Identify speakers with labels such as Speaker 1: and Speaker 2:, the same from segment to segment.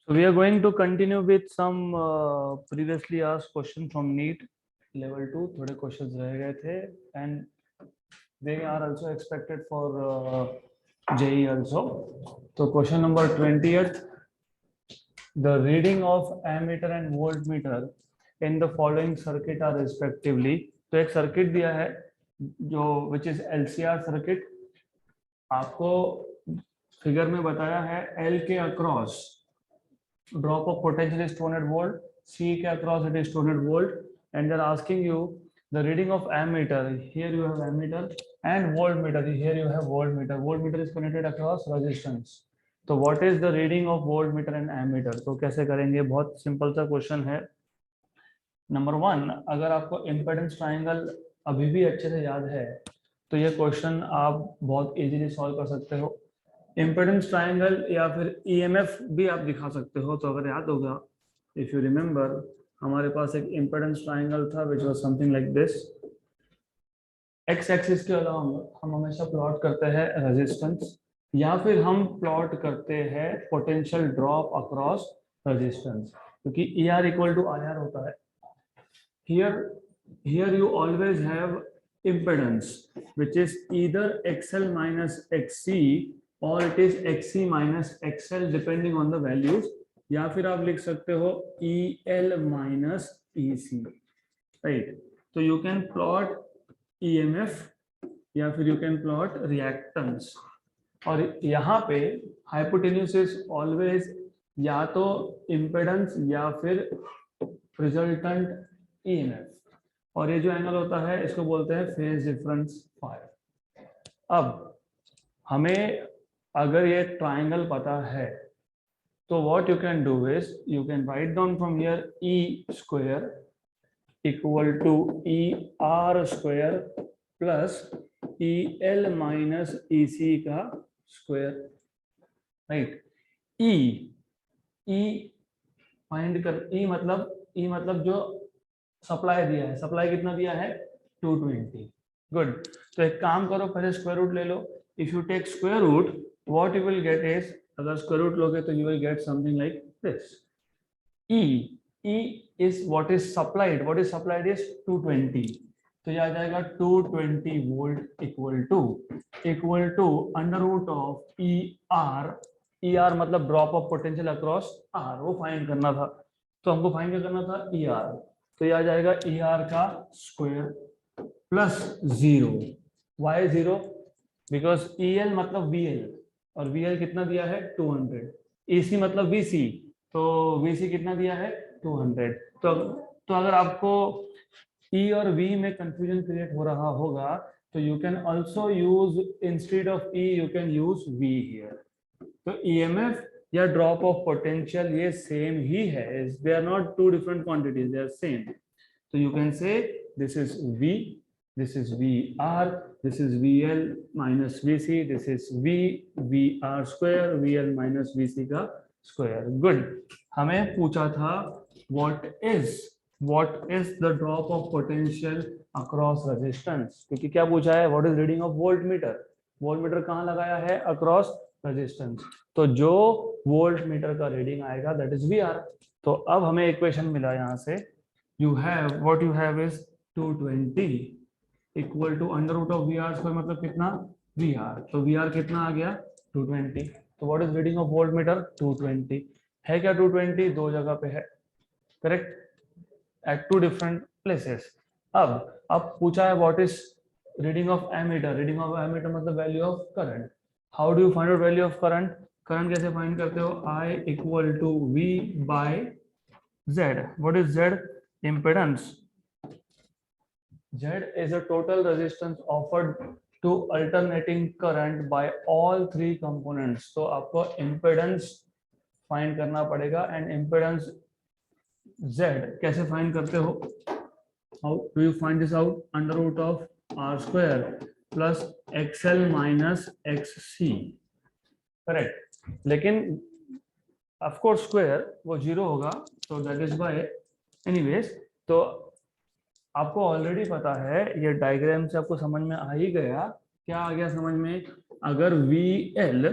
Speaker 1: So we are going to continue with some previously asked question from NEET level 2. थोड़े questions रह गए थे and they are also expected for JEE also. So question number 20th, the reading of ammeter and voltmeter in the following circuit are respectively. तो एक circuit दिया है जो which is LCR circuit. आपको फिगर में बताया है L के across drop of potential is 200 volt, C के across it is 200 volt, and they're asking you the reading of ammeter. Here you have ammeter and voltmeter. Here you have voltmeter. Voltmeter is connected across resistance. तो what is the reading of voltmeter and ammeter? तो कैसे करेंगे? बहुत simple सा question है. Number 1, अगर आपको impedance triangle अभी भी अच्छे से याद है तो ये क्वेश्चन आप बहुत इजीली सॉल्व कर सकते हो. इम्पेडेंस ट्राइंगल या फिर ईएमएफ भी आप दिखा सकते हो. तो अगर याद होगा, इफ यू रिमेंबर, हमारे पास एक इम्पेडेंस ट्राइंगल था which was something like this. X axis के अलावा हम हमेशा प्लॉट करते हैं रेजिस्टेंस या फिर हम प्लॉट करते हैं पोटेंशियल ड्रॉप अक्रॉस रेजिस्टेंस, क्योंकि E R equal to I R होता है. here you always have impedance which is either XL minus XC or it is XC minus XL depending on the values, या फिर आप लिख सकते हो EL minus EC, right? तो you can plot EMF या फिर you can plot reactance. और यहाँ पे hypotenuse is always या तो impedance या फिर resultant EMF, और ये जो एंगल होता है इसको बोलते हैं फेज डिफरेंस फाई. अब हमें अगर ये ट्राइंगल पता है तो what you can do is you can write down from here E square equal to E R square plus E L minus E C का स्क्वायर, राइट? ई फाइंड कर, ई मतलब जो सप्लाई दिया है, सप्लाई कितना दिया है 220. गुड. तो एक काम करो, पहले स्क्वायर रूट ले लो. If you take square root what you will get is, अगर स्क्वायर रूट लोगे तो you will get something like this. E is what is supplied is 220. तो ये आ जाएगा 220 volt equal to under root of E R मतलब drop of potential across R, वो find करना था. तो हमको फाइंड करना था ई आर. तो ये आ जाएगा ई आर का square plus 0. Why 0? Because E L मतलब वी एल, और वी एल कितना दिया है 200. ई सी मतलब वी सी, तो वी सी कितना दिया है 200. तो अगर आपको ई और वी में कंफ्यूजन क्रिएट हो रहा होगा तो you can also use instead of E you can use V here. तो ईएमएफ या ड्रॉप ऑफ पोटेंशियल ये सेम ही है, they are not two different quantities, they are same. तो you can say this is V, this is VR, this is VL minus VC, this is VR square, VL minus VC का square. Good. हमें पूछा था what is the drop of potential across resistance, क्योंकि क्या पूछा है what is reading of voltmeter. Voltmeter कहाँ लगाया है अक्रॉस रेजिस्टेंस, तो जो वोल्ट मीटर का रीडिंग आएगा दैट इज VR. तो अब हमें इक्वेशन मिला यहाँ से, you have is 220 equal to under root of VR square मतलब कितना VR. तो VR कितना आ गया 220. तो what is reading of volt meter 220 है. क्या 220 दो जगह पे है, correct, at two different places. अब पूछा है what is reading of ammeter. Reading of ammeter मतलब value of current. How do you find out value of current? Current कैसे फाइंड करते हो? I equal to V by Z. What is Z? Impedance. Z is a total resistance offered to alternating current by all three components. तो आपको impedance find करना पड़ेगा. and impedance Z कैसे find करते हो? How do you find this out? Under root of R square plus XL minus XC, correct. लेकिन of course square वो 0 होगा, so that is why anyways. तो आपको ऑलरेडी पता है, ये डायग्राम से आपको समझ में आ ही गया. क्या आ गया समझ में? अगर VL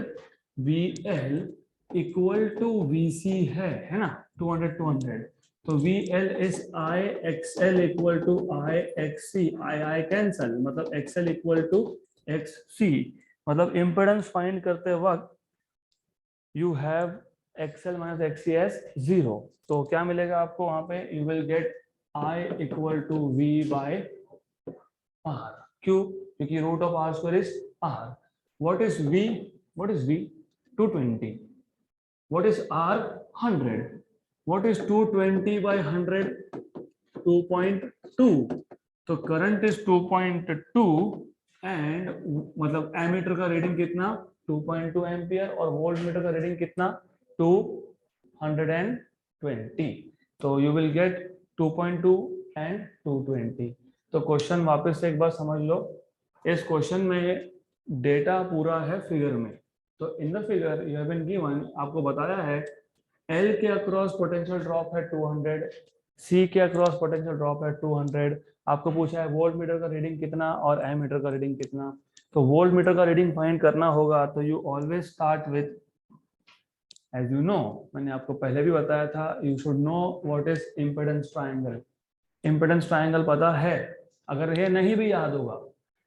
Speaker 1: इक्वल टू VC है ना, 200 200, तो VL is I XL equal to I XC, I cancel, मतलब XL इक्वल टू XC, मतलब इम्पिडेंस फाइंड करते वक्त you have XL minus XC as 0, तो क्या मिलेगा आपको वहां पे, you will get I equal to V by R, क्यों, क्योंकि root of R square is R. What is V, what is V, 220. What is R, 100. What is 220 by 100, 2.2. तो current is 2.2 and मतलब एमीटर का reading कितना 2.2 ampere और volt meter का reading कितना 220. तो यू विल गेट 2.2 एंड 220. तो question वापस से एक बार समझ लो. इस क्वेश्चन में डेटा पूरा है फिगर में. तो in the figure you have been given, आपको बताया है L के अक्रॉस पोटेंशियल ड्रॉप है 200, C के अक्रॉस पोटेंशियल ड्रॉप है 200. आपको पूछा है वोल्ट मीटर का रीडिंग कितना और एमीटर का रीडिंग कितना. तो वोल्ट मीटर का रीडिंग फाइंड करना होगा तो you always start with, as you know, मैंने आपको पहले भी बताया था, you should know what is impedance triangle. Impedance triangle पता है, अगर ये नहीं भी याद होगा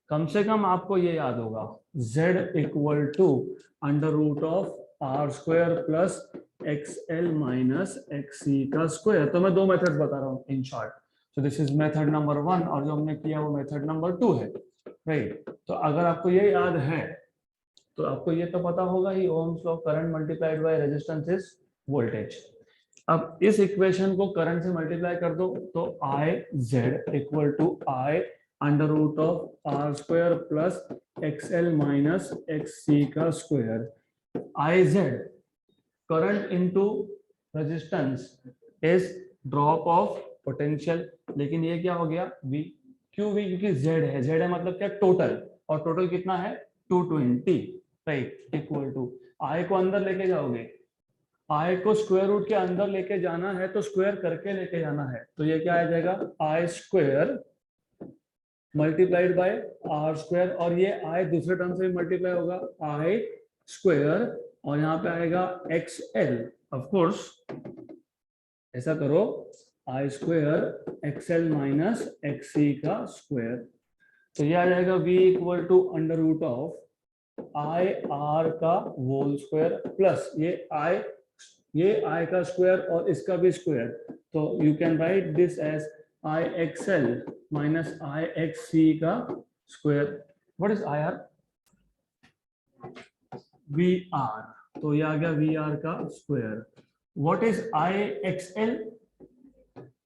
Speaker 1: कम से कम आपको ये याद होगा, Z equal to under root of R square plus XL minus XC का स्क्वायर. तो मैं दो मेथड बता रहा हूँ इन शॉर्ट. तो दिस इज मेथड नंबर 1 और जो हमने किया वो मेथड नंबर 2 है, राइट. तो अगर आपको ये याद है तो आपको ये तो पता होगा ही, Ohm's law, current multiplied by resistance is voltage. अब इस इक्वेशन को करंट से मल्टीप्लाई कर दो तो IZ equal to I under root of R square plus XL minus XC का square. IZ current into resistance is drop of potential, लेकिन ये क्या हो गया V. क्यों V, क्योंकि Z है, Z है मतलब क्या, टोटल, और टोटल कितना है 220, राइट. इक्वल टू I को अंदर लेके जाओगे, I को स्क्वायर रूट के अंदर लेके जाना है तो स्क्वायर करके लेके जाना है, तो ये क्या आ जाएगा I square multiplied by R square, और ये I दूसरे टर्म से भी मल्टीप्लाई होगा I स्क्वायर, और यहाँ पे आएगा XL. ऑफ कोर्स ऐसा करो, I square XL minus XC का स्क्वायर. तो ये आ जाएगा V equal to under root of I R का होल स्क्वायर प्लस ये I का स्क्वायर और इसका भी स्क्वायर. तो you can write this as I XL minus I XC का square. What is IR, VR, तो ये आ गया VR का square. What is I XL,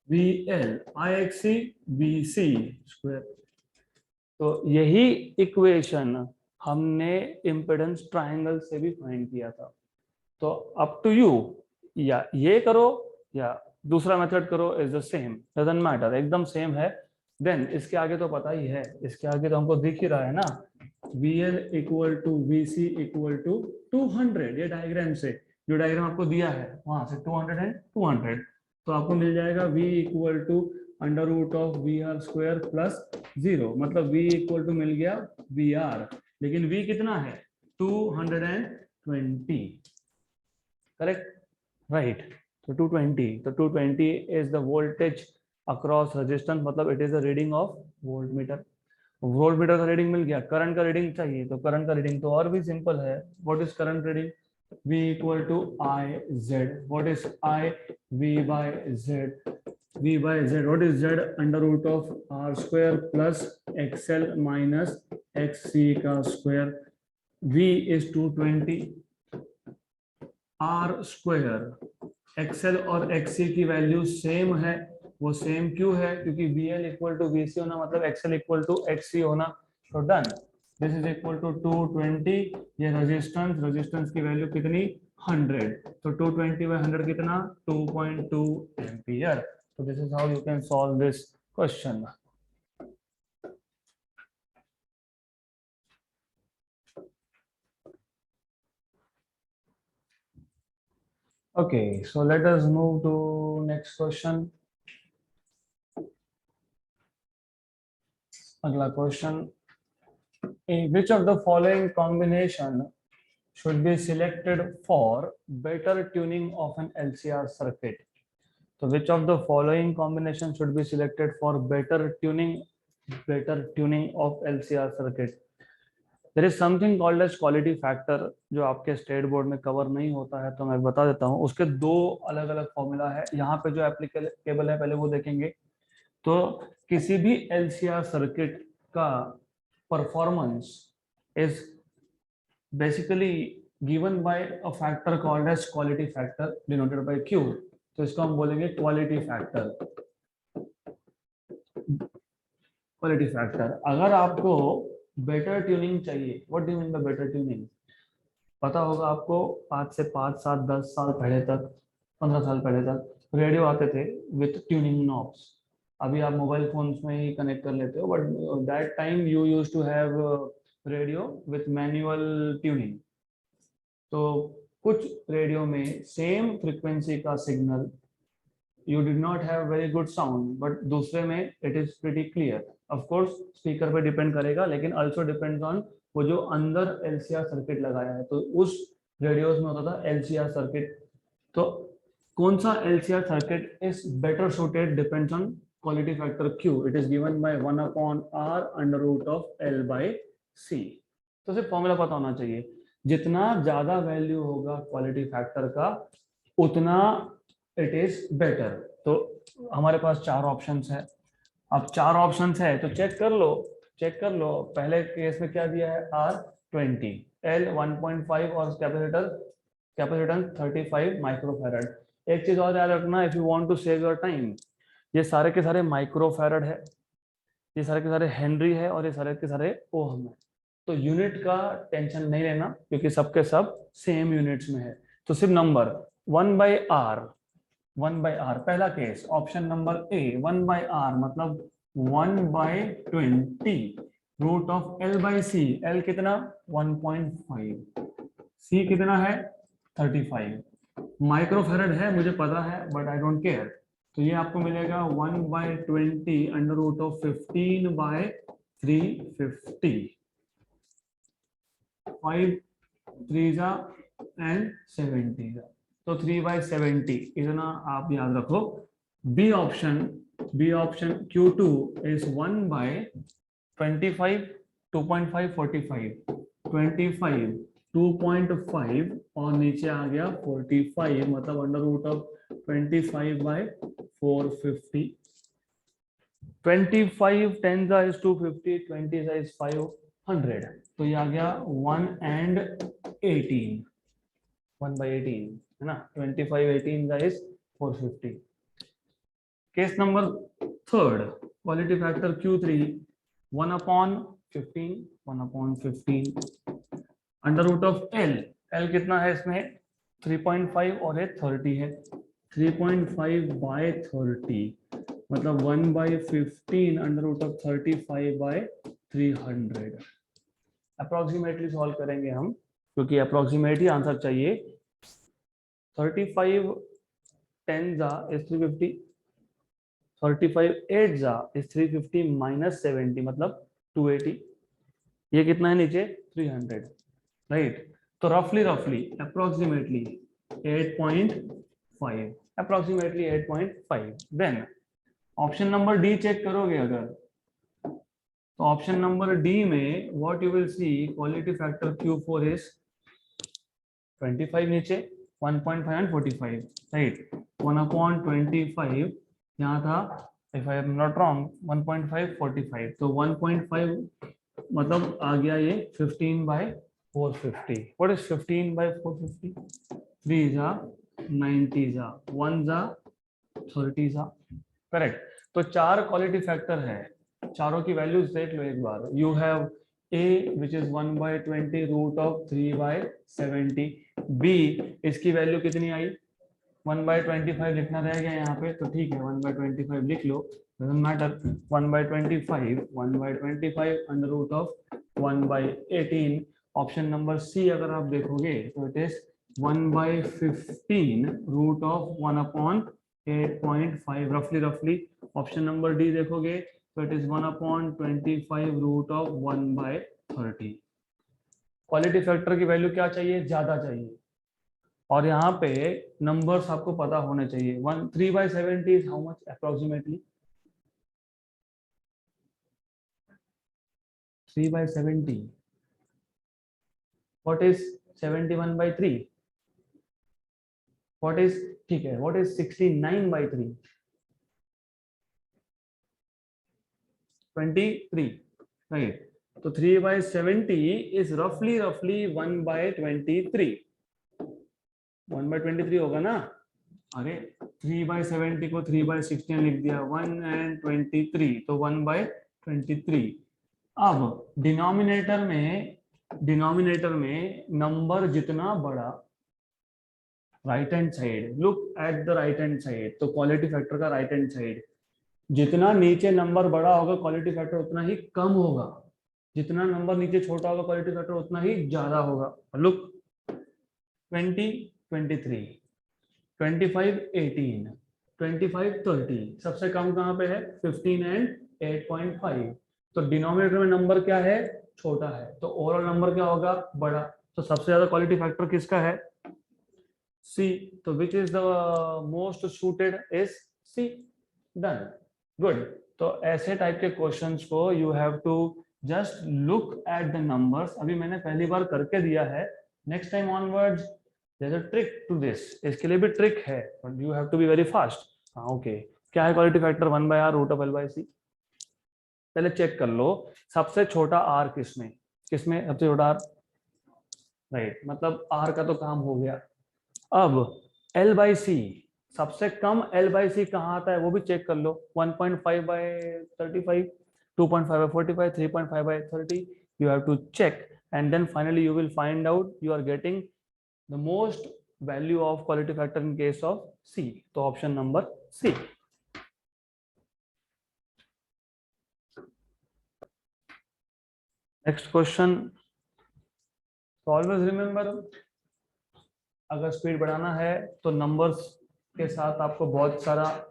Speaker 1: VL, I XC, VC square. तो यही इक्वेशन हमने इम्पिडेंस ट्रायंगल से भी फाइंड किया था. तो अप टू यू, या ये करो या दूसरा मेथड करो, is the same, doesn't matter, एकदम सेम है. देन इसके आगे तो पता ही है, इसके आगे तो हमको दिख ही रहा है ना, VL equal to VC equal to 200. ये डायग्राम से, जो डायग्राम आपको दिया है वहां से 200 एंड 200, तो आपको मिल जाएगा V equal to under root of VR square plus 0, मतलब V इक्वल टू मिल गया VR, लेकिन V कितना है 220, करेक्ट, राइट. तो 220, तो 220 is the voltage across resistance, मतलब it is the reading of volt meter. Volt metre का रीडिंग मिल गया, करंट का रीडिंग चाहिए, तो करंट का रीडिंग तो और भी सिंपल है. What is current reading, V equal to IZ. What is I, V by Z, V by Z. What is Z, under root of R square plus XL minus XC का square. V is 220, R square, XL और XC की value same है. वो same क्यों है, क्योंकि VL equal to VC होना मतलब XL इक्वल टू XC होना. तो done, this is equal to 220. ये रेजिस्टेंस की वैल्यू कितनी 100, तो 220 बाय 100 कितना 2.2 एम्पियर. तो this is how you can solve this question. Okay, so let us move to next question. अगला question, which of the following combination should be selected for better tuning of an LCR circuit. So which of the following combination should be selected for better tuning of LCR circuit? There is something called as quality factor जो आपके state board में cover नहीं होता है, तो मैं बता देता हूँ. उसके दो अलग अलग फॉर्मूला है. यहाँ पे जो एप्लीकेबल है पहले वो देखेंगे. तो किसी भी LCR सर्किट का performance is basically given by a factor called as quality factor denoted by Q. तो इसको हम बोलेंगे क्वालिटी फैक्टर. Quality factor. अगर आपको बेटर ट्यूनिंग चाहिए, what do you mean by better tuning? पता होगा आपको, आज से 5, 7, 10 साल पहले तक, 15 साल पहले तक रेडियो आते थे विथ ट्यूनिंग नॉब्स. अभी आप मोबाइल फोन्स में ही कनेक्ट कर लेते हो, but that time you used to have radio with manual tuning. तो कुछ रेडियो में सेम फ्रीक्वेंसी का signal you did not have very good sound, but दूसरे में it is pretty clear. Of course speaker पे डिपेंड करेगा, लेकिन also depends on वो जो अंदर LCR सर्किट लगाया है. तो उस रेडियोस में होता था LCR सर्किट. तो कौन सा LCR circuit is better suited depends on quality factor Q. It is given by 1/R under root of L by C. तो सिर्फ फॉर्मूला पता होना चाहिए. जितना ज्यादा वैल्यू होगा क्वालिटी फैक्टर का, उतना इट इज बेटर. तो हमारे पास 4 ऑप्शंस है. अब 4 ऑप्शंस है तो चेक कर लो. पहले केस में क्या दिया है? R20, L 1.5 और कैपेसिटेंस 35 माइक्रोफैरड. एक चीज और याद रखना, if you want to save your time, ये सारे के सारे माइक्रोफैरड है, ये सारे के सारे हेनरी है, और ये सारे के सारे ओहम है. तो यूनिट का टेंशन नहीं लेना, क्योंकि सबके सब सेम यूनिट्स में है. तो सिर्फ नंबर 1/R. पहला case option number A, 1/R मतलब 1/20 root of L by C. L कितना? 1.5. C कितना है? 35 माइक्रोफैरड है, मुझे पता है, बट आई डोंट केयर. तो ये आपको मिलेगा 1/20 अंडर रूट ऑफ 15/350. 5 3 and 70. तो 3/70 इतना आप याद रखो. B option Q2 is 1/25, 2.5, 45. 25, 2.5 और नीचे आ गया 45, मतलब under root of 25/450. 25 10 is 250, 20 is 500. तो ये आ गया 1/18 है ना. 25/18 is 450. Case number 3, quality factor Q3 1/15 under root of L कितना है इसमें? 3.5 और ये 30 है. 3.5/30 मतलब 1/15 under root of 35/300. Approximately solve करेंगे हम, क्योंकि अप्रोक्सीमेटली आंसर चाहिए. 35 10 is 350, 35 8 is 350 minus 70 मतलब 280. ये कितना है नीचे? 300, राइट. तो रफली approximately 8.5. Then option number D check करोगे अगर, तो ऑप्शन नंबर डी में what you will see, quality factor Q4 is 25 नीचे, 1.5 and 45, राइट. 1/25 यहाँ था, if I am not wrong 1.5 45. तो 1.5 मतलब आ गया ये 15/450. What is 15/450? 3 90 1 30 करेक्ट. तो 4 क्वालिटी फैक्टर है, चारों की वैल्यूज देख लो एक बार. You have A which is 1/20 root of 3/70. B इसकी वैल्यू कितनी आई? 1/25 लिखना रहेगा यहाँ पे, तो ठीक है 1/25 लिख लो, doesn't matter. 1/25 under root of 1/18. Option number C अगर आप देखोगे तो इट इज 1/15 रूट ऑफ 1/8.5 रफली. ऑप्शन नंबर डी देखोगे तो it is 1/25 root of 1/30. Quality factor की वैल्यू क्या चाहिए, ज्यादा चाहिए, और यहाँ पे नंबर्स आपको पता होने चाहिए। 3/70 is how much approximately? 3/70 what is 71/3? What is, ठीक है, व्हाट इज 69/3? 23, राइट। तो 3/70 इज रफली 1/23। 1/23 होगा ना? अरे 3/70 को 3/16 लिख दिया, 1 and 23, तो 1/23। अब डिनोमिनेटर में नंबर जितना बड़ा, right hand side, look at the right hand side, तो क्वालिटी फैक्टर का राइट हैंड साइड, जितना नीचे नंबर बड़ा होगा क्वालिटी फैक्टर उतना ही कम होगा, जितना नंबर नीचे छोटा होगा क्वालिटी फैक्टर उतना ही ज्यादा होगा। लुक 20, 23, 25, 18, 25, 30, सबसे कम कहाँ पे है? 15 and 8.5। तो डिनोमिनेटर में नंबर क्या है? छोटा है, तो ओवरऑल नंबर क्या होगा? बड़ा। तो सबसे ज्यादा क्वालिटी फैक्टर किसका है? सी। तो which is the most suited is C. Done, good. तो ऐसे टाइप के क्वेश्चंस को you have to just look at the numbers. अभी मैंने पहली बार करके दिया है, next time onwards there is a trick to this, इसके लिए भी ट्रिक है, but you have to be very fast. हाँ ओके, क्या है क्वालिटी फैक्टर? 1/r√L/c। पहले चेक कर लो सबसे छोटा आर किसमें, किसमें सबसे छोटा आर? राइट, मतलब आर का तो काम हो गया। अब L/c, सबसे कम L/c कहाँ आता है वो भी चेक कर लो। 1.5/35, 2.5/45, 3.5/30। you have to check and then finally you will find out you are getting the most value of quality factor in case of C, तो option number C। next question, so always remember, अगर speed बढ़ाना है तो numbers के साथ आपको बहुत सारा,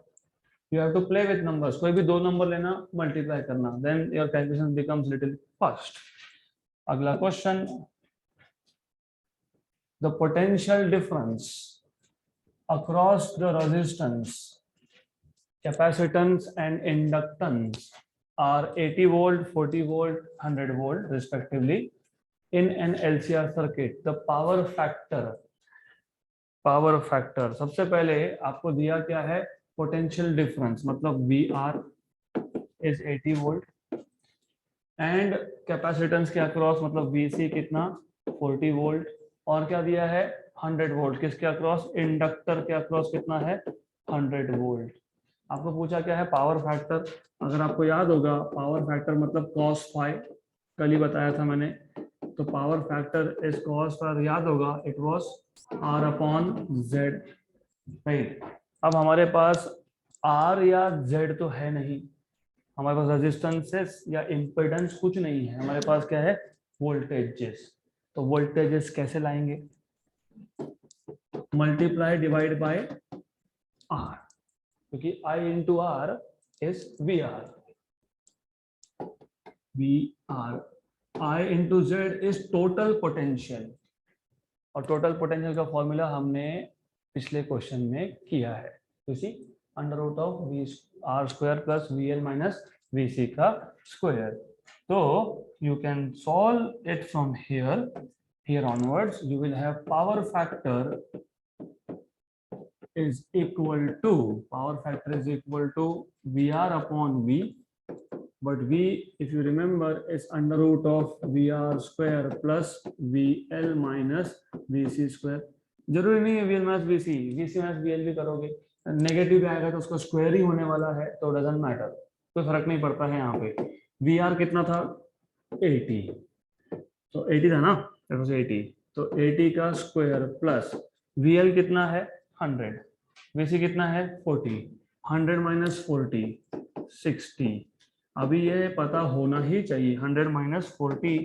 Speaker 1: you have to play with numbers, कोई भी दो नंबर लेना, मल्टीप्लाई करना, then your calculation becomes little fast। अगला question, the potential difference across the resistance, capacitance and inductance are 80 volt, 40 volt, 100 volt respectively in an LCR circuit। the power factor सबसे पहले आपको दिया क्या है? पोटेंशियल डिफरेंस, मतलब VR is 80 volt and capacitance के across मतलब VC कितना? 40 वोल्ट, और क्या दिया है? 100 वोल्ट। किसके अक्रॉस? इंडक्टर के अक्रॉस कितना है? 100 वोल्ट। आपको पूछा क्या है? Power factor. अगर आपको याद होगा पावर फैक्टर मतलब cos phi, कल ही बताया था मैंने। तो power factor is cos phi, याद होगा इट वाज R/Z, राइट। अब हमारे पास R या Z तो है नहीं, हमारे पास रेजिस्टेंसेस या इम्पिडेंस कुछ नहीं है, हमारे पास क्या है? वोल्टेजेस। तो वोल्टेजेस कैसे लाएंगे? मल्टीप्लाई डिवाइड बाय R, क्योंकि I into R is VR, I into Z is total potential, और टोटल पोटेंशियल का फॉर्मूला हमने पिछले क्वेश्चन में किया है, इसी √R² plus VL minus VC का स्क्वायर। तो you can solve it from here onwards you will have power factor is equal to VR/V, but V, if you remember, is √VR² plus VL minus VC²। जरूरी नहीं है VL minus VC minus VL भी करोगे, negative आएगा तो उसका square ही होने वाला है, तो डजंट मैटर, कोई फर्क नहीं पड़ता है। यहाँ पे VR कितना था? 80, तो 80 था ना, 80, तो 80 का स्क्वायर प्लस VL कितना है? 100, VC कितना है? 40, 100 माइनस 40 60। अभी ये पता होना ही चाहिए 100 माइनस 40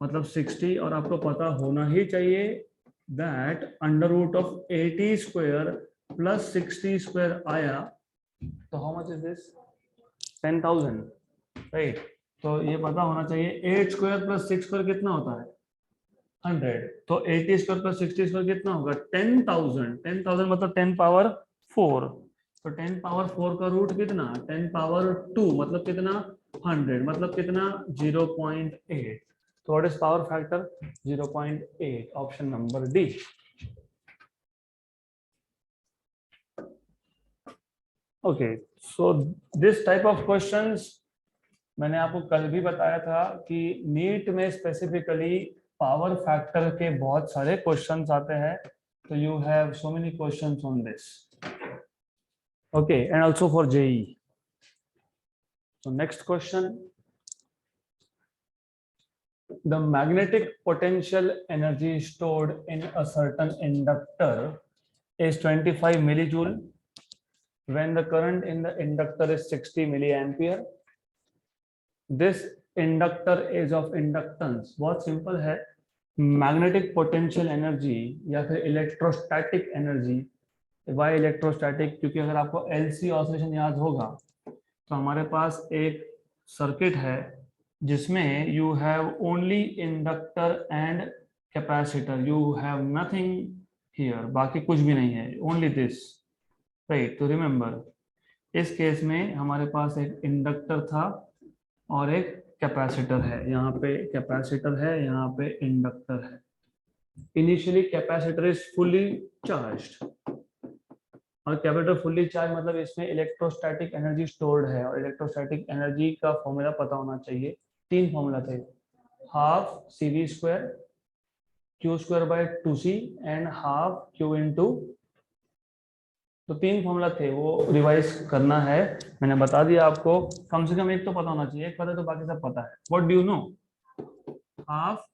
Speaker 1: मतलब 60, और आपको पता होना ही चाहिए दैट √80² प्लस 60² आया, तो how much is this? 10,000, right. तो ये पता होना चाहिए 8 स्क्वायर प्लस 6 स्क्वायर कितना होता है 100। तो 80 स्क्वायर प्लस 60 स्क्वायर कितना होगा 10,000। 10,000 मतलब 10 पावर 4। तो 10 पावर 4 का रूट कितना 10 पावर 2 मतलब कितना 100 मतलब कितना 0.8। तो what is power factor 0.8, option number D. Okay, so this type of questions मैंने आपको कल भी बताया था कि नीट में स्पेसिफिकली पावर फैक्टर के बहुत सारे क्वेश्चंस आते हैं। तो you have so many questions on this, okay, and also for JEE. So next question, the magnetic potential energy stored in a certain inductor is 25 millijoule when the current in the inductor is 60 milliampere. This inductor is of inductance। बहुत simple है, magnetic potential energy या फिर electrostatic energy. Y electrostatic, क्योंकि अगर आपको LC oscillation याद होगा तो हमारे पास एक सर्किट है जिसमें you have only inductor and capacitor, you have nothing here, बाकी कुछ भी नहीं है, ओनली दिस, राइट। तो रिमेंबर इस केस में हमारे पास एक इंडक्टर था और एक कैपेसिटर है, यहाँ पे कैपेसिटर है, यहाँ पे इंडक्टर है। Initially capacitor is fully charged और कैपेसिटर फुल्ली चार्ज मतलब इसमें इलेक्ट्रोस्टैटिक एनर्जी स्टोर्ड है, और इलेक्ट्रोस्टैटिक एनर्जी का फॉर्मूला पता होना चाहिए। 3 फॉर्मूला थे, half CV square Q square by 2C and half Q into. तो 3 फॉर्मूला थे, वो रिवाइज करना है, मैंने बता दिया आपको। कम से कम एक तो पता होना चाहिए, एक पता है तो बाकी सब पता है। What do you know, half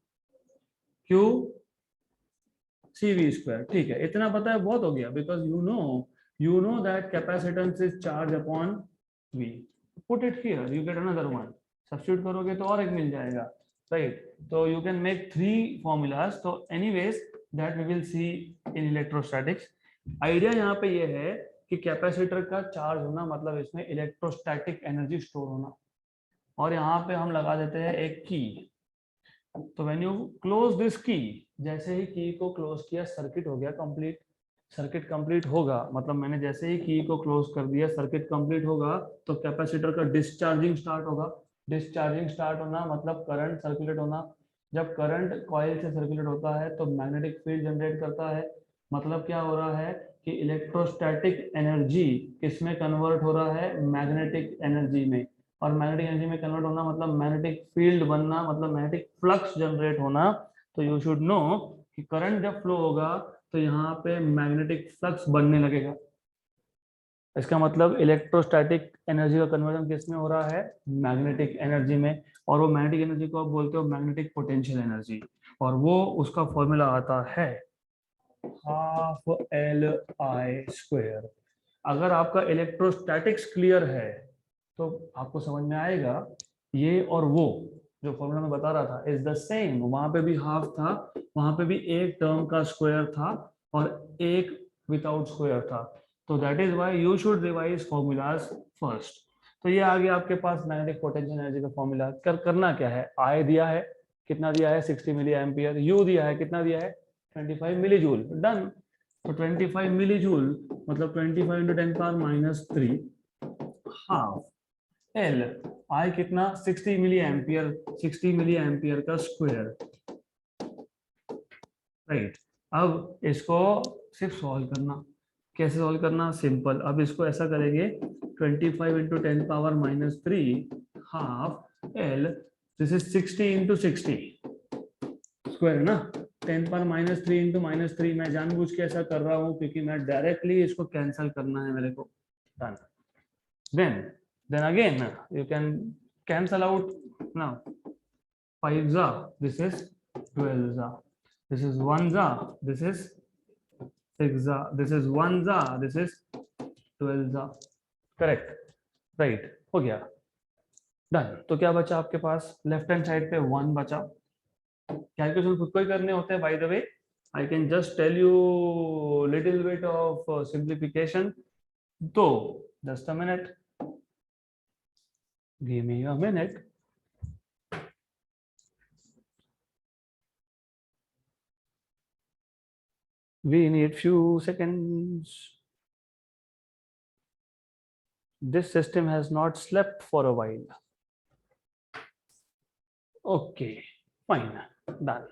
Speaker 1: Q CV square, ठीक है, इतना पता है, बहुत हो गया। Because you know that capacitance is charge upon V, put it here, you get another one, substitute करोगे तो और एक मिल जाएगा, right? तो you can make 3 formulas। तो anyways that we will see in electrostatics। Idea यहाँ पे ये है कि कैपेसिटर का चार्ज होना मतलब इसमें इलेक्ट्रोस्टैटिक एनर्जी स्टोर होना, और यहाँ पे हम लगा देते हैं एक की। तो व्हेन यू क्लोज दिस की, जैसे ही की को क्लोज किया सर्किट हो गया कंप्लीट। सर्किट कंप्लीट होगा मतलब मैंने जैसे ही की को क्लोज कर दिया सर्किट कंप्लीट होगा, तो कैपेसिटर का डिस्चार्जिंग स्टार्ट होगा। डिस्चार्जिंग स्टार्ट होना मतलब करंट सर्कुलेट होना। जब करंट कॉइल से सर्कुलेट होता है तो मैग्नेटिक फील्ड जनरेट करता है। मतलब क्या हो रहा है कि इलेक्ट्रोस्टैटिक एनर्जी किसमें कन्वर्ट हो रहा है, मैग्नेटिक एनर्जी में। और मैग्नेटिक एनर्जी में कन्वर्ट होना मतलब मैग्नेटिक फील्ड बनना, मतलब मैग्नेटिक फ्लक्स जनरेट होना। तो यू शुड नो कि करंट जब फ्लो होगा तो यहाँ पे मैग्नेटिक फ्लक्स बनने लगेगा। इसका मतलब इलेक्ट्रोस्टैटिक एनर्जी का कन्वर्जन किस में हो रहा है, मैग्नेटिक एनर्जी में। और वो मैग्नेटिक एनर्जी को आप बोलते हो मैग्नेटिक पोटेंशियल एनर्जी, और वो उसका फॉर्मूला आता है हाफ LI²। अगर आपका इलेक्ट्रोस्टैटिक्स क्लियर है तो आपको समझ में आएगा ये और वो जो फॉर्मूला मैं बता रहा था इज द सेम। वहां पे भी हाफ था, वहां पे भी एक टर्म का स्क्वायर था और एक विदाउट स्क्वायर था। तो that is why you should revise formulas first. तो ये आ गया आपके पास मैग्नेटिक पोटेंशियल एनर्जी का फॉर्मूला। करना क्या है, आई दिया है, कितना दिया है 60 मिली एम्पियर, यू दिया है, कितना दिया है 25 मिली जूल, डन। तो 25 मिली जूल मतलब 25 इंटू 10 पावर -3 हाफ एल, आई कितना 60 मिली एम्पियर, 60 मिली एम्पियर का स्क्वायर, राइट। अब इसको सिर्फ सॉल्व करना, कैसे सॉल्व करना, सिंपल। अब इसको ऐसा करेंगे 25 into 10 power -3 half L, this is 60 into 60 square है ना। 10 पावर -3 इंटू -3 मैं जानबूझ के ऐसा कर रहा हूँ क्योंकि मैं डायरेक्टली इसको कैंसिल करना है मेरे को, done. Then again you can cancel out now, 5 za, this is 12 za, this is 1 za, this is 6 za, this is 1 za, this is 12 za, correct, right, हो गया, डन। तो क्या बचा आपके पास, लेफ्ट हैंड साइड पे 1 बचा। कैलकुलेशन खुद को ही करने होते हैं by the way, I can just tell you little bit of simplification. तो just a minute, give me a minute। We need few seconds. This system has not slept for a while. Okay, fine, done.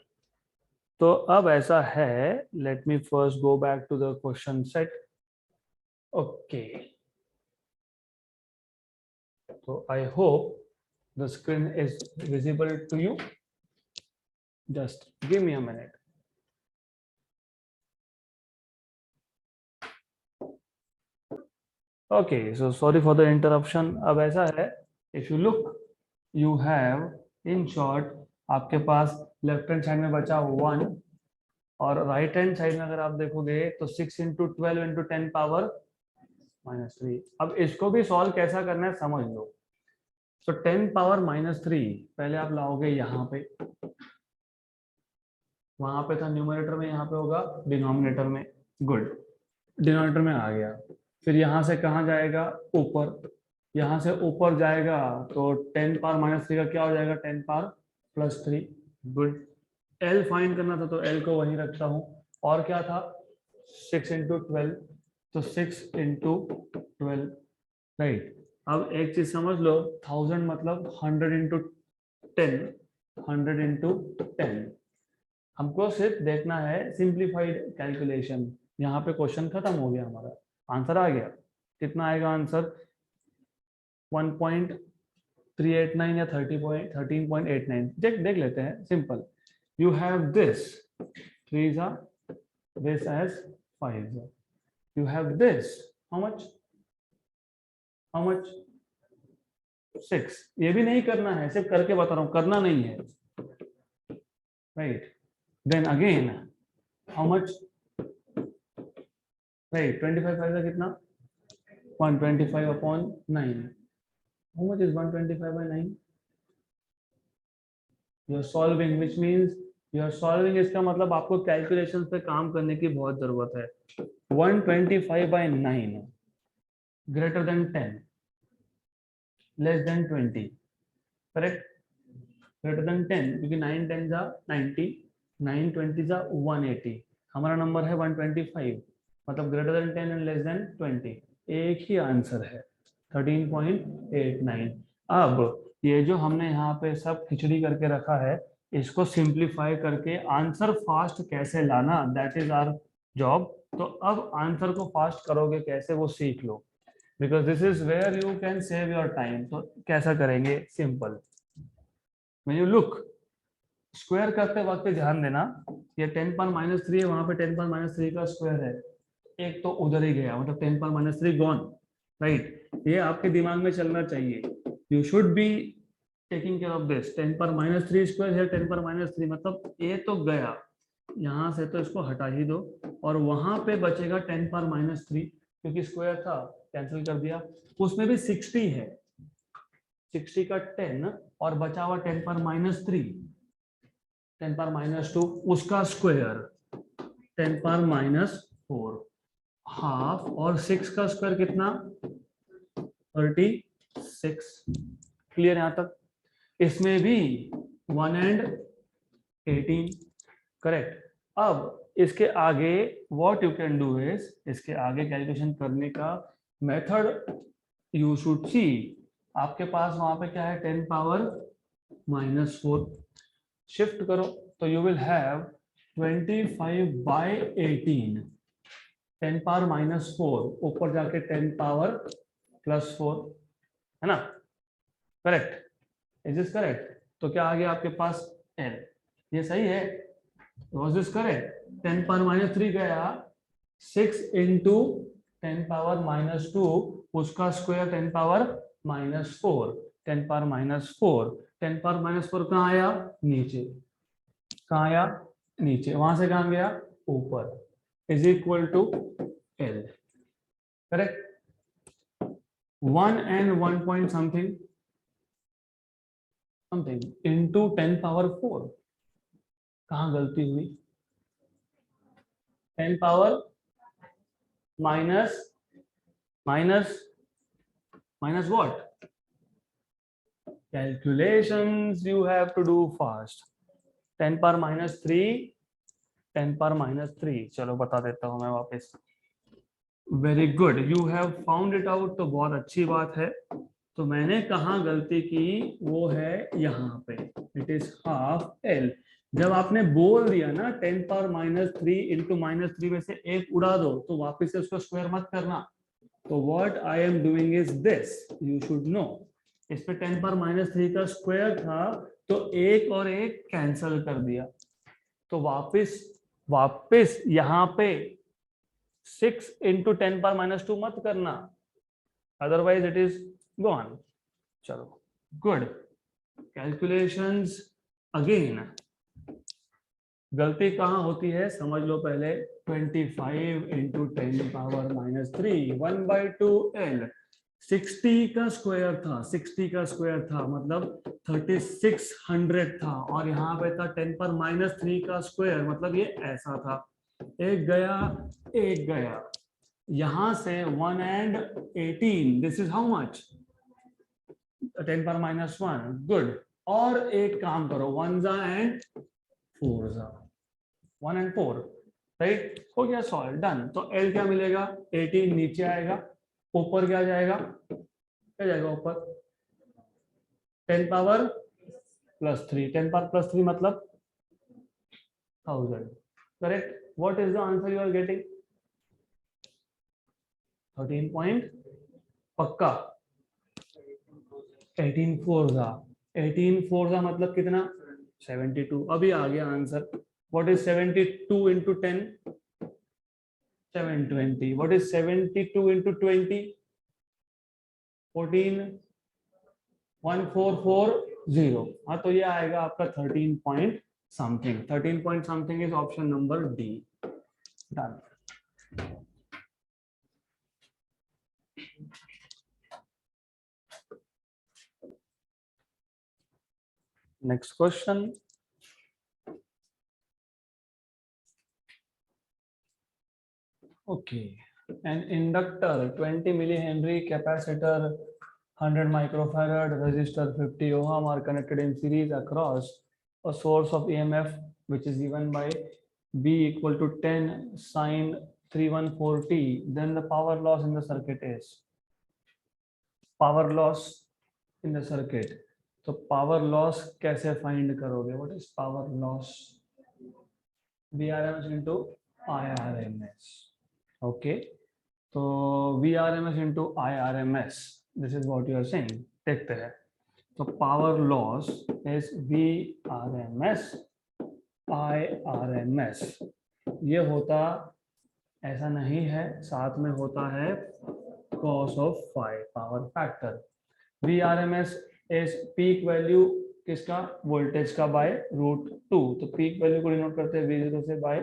Speaker 1: तो अब ऐसा है, let me first go back to the question set. Okay. So I hope the screen is visible to you. Just give me a minute. Okay, so sorry for the interruption. अब ऐसा है, if you look, you have in short आपके पास left hand side में बचा 1 और right hand side में अगर आप देखोगे तो 6 इंटू 12 इंटू 10 पावर -3। अब इसको भी सॉल्व कैसा करना है समझ लो। सो 10 पावर -3 पहले आप लाओगे यहाँ पे, वहां पे था न्यूमरेटर में, यहाँ पे होगा डिनोमिनेटर में। गुड, डिनोमिनेटर में आ गया। फिर यहाँ से कहाँ जाएगा, ऊपर। यहाँ से ऊपर जाएगा तो 10 पावर -3 का क्या हो जाएगा, 10 पावर +3। गुड, एल फाइंड करना था तो एल को वहीं रखता हूँ। और क्या था, 6 इंटू 12, तो 6 इंटू 12, राइट। अब एक चीज समझ लो, 1000 मतलब 100 इंटू 10, 100 इंटू 10। हमको सिर्फ देखना है सिंप्लीफाइड कैलकुलेशन। यहाँ पे क्वेश्चन खत्म हो गया, हमारा आंसर आ गया। कितना आएगा आंसर, 1.389 या 13.89। देख लेते हैं, सिंपल। यू हैव दिस 3 जा, this as 5 जा, you have this how much 6। ये भी नहीं करना है, सिर्फ करके बता रहा हूं, करना नहीं है, right. Then again how much, right, 25 का कितना, 125/9। how much is 125/9? you are solving, which means you are solving, इसका मतलब आपको कैलकुलेशन पे काम करने की बहुत जरूरत है। 125/9 greater than 10, less than 20, correct. Greater than 10 क्योंकि 9 10 जा 90, 9 20 जा 180। हमारा नंबर है 125, मतलब greater than 10 and less than 20। एक ही आंसर है 13.89। अब ये जो हमने यहाँ पे सब खिचड़ी करके रखा है, इसको सिंप्लीफाई करके आंसर फास्ट कैसे लाना, दैट इज आवर जॉब। तो अब आंसर को फास्ट करोगे कैसे, वो सीख लो, because this is where you can save your time. तो कैसा करेंगे, simple. When you look, square करते वक्त ध्यान देना, ये 10 पावर -3 है, वहां पे 10 पावर -3 का स्क्वायर है, एक तो उधर ही गया, मतलब 10 पावर -3 गॉन, राइट। ये आपके दिमाग में चलना चाहिए, you should be taking care of this. 10 power -3 square है, 10 पावर -3 मतलब ये तो गया, यहाँ से तो इसको हटा ही दो, और वहां पे बचेगा 10 पावर -3 क्योंकि स्क्वायर था, कैंसिल कर दिया। उसमें भी 60 है, 60 का 10 और बचा हुआ 10 पावर -3, 10 पावर -2 उसका स्क्वायर, 10 पावर -4 हाफ, और 6 का स्क्वायर कितना, 36। क्लियर यहाँ तक। इसमें भी 1 and 18, करेक्ट। अब इसके आगे what you can do is, इसके आगे कैलकुलेशन करने का मेथड यू शुड सी। आपके पास वहां पे क्या है, 10 पावर -4, शिफ्ट करो तो यू विल हैव 25/18, 10 पावर -4 ऊपर जाके 10 पावर +4, है ना, करेक्ट। Is this correct? तो क्या आ गया आपके पास, n। ये सही है, वाज दिस करेक्ट? 10 पावर -3 गया, 6 इंटू 10 पावर -2 उसका स्क्वायर 10 पावर -4, 10 पावर -4, 10 पावर -4 कहाँ आया, नीचे। कहाँ आया, नीचे। वहां से कहाँ गया, ऊपर। Is equal to L, correct. 1 and 1 point something into 10 power 4, कहाँ गलती हुई, 10 power minus what? Calculations you have to do fast. 10 power -3, 10 power -3, चलो बता देता हूं मैं वापस। Very good, you have found it out, तो बहुत अच्छी बात है। तो मैंने कहाँ गलती की, वो है यहाँ पे, इट इज हाफ एल। जब आपने बोल दिया ना 10 पावर -3 इंटू -3 में से एक उड़ा दो, तो वापस से उसको स्क्वायर मत करना। तो what I am doing is this, you should no. इस पे 10 पावर -3 का स्क्वायर था, तो एक और एक कैंसल कर दिया। तो वापस वापस यहाँ पे 6 इंटू 10 पावर -2 मत करना, अदरवाइज इट इज गॉन। चलो गुड, कैलकुलेशंस अगेन। गलती कहाँ होती है समझ लो पहले। 25 इंटू 10 पावर -3 1/2L। 60 का स्क्वायर था, 60 का स्क्वायर था मतलब 3600 था, और यहाँ पे था 10 पर -3 का स्क्वायर, मतलब ये ऐसा था। एक गया एक गया, यहां से 1 and 18, this is how much, 10 पर -1। गुड, और एक काम करो, 1 एंड 4 1 एंड 4, राइट, हो गया सॉल्व, डन। तो एल क्या मिलेगा, 18 नीचे आएगा, ऊपर क्या जाएगा, क्या जाएगा ऊपर, 10 पावर +3, 10 पावर +3 मतलब 1000, correct. What is the answer you are getting, 13 point, पक्का 18 4 मतलब कितना, 72। अभी आ गया answer. What is 72 into 10, 720। What is 72 into 20, 14 1440। हाँ, तो ये आएगा आपका 13 point something. 13 point something is option number D, done. Next question, okay, an inductor 20 millihenry, capacitor 100 microfarad, resistor 50 ohm are connected in series across a source of EMF which is given by V equal to 10 sin 314t. Then the power loss in the circuit is, power loss in the circuit, तो power loss कैसे find करोगे, what is power loss, VRMS into IRMS, okay. तो VRMS into IRMS, this is what you are saying, देखते हैं। तो power loss is VRMS IRMS, ये होता ऐसा नहीं है, साथ में होता है cos of phi, power factor. VRMS is peak value किसका, वोल्टेज का बाय √2, तो पीक वैल्यू को डिनोट करते हैं V0 से बाय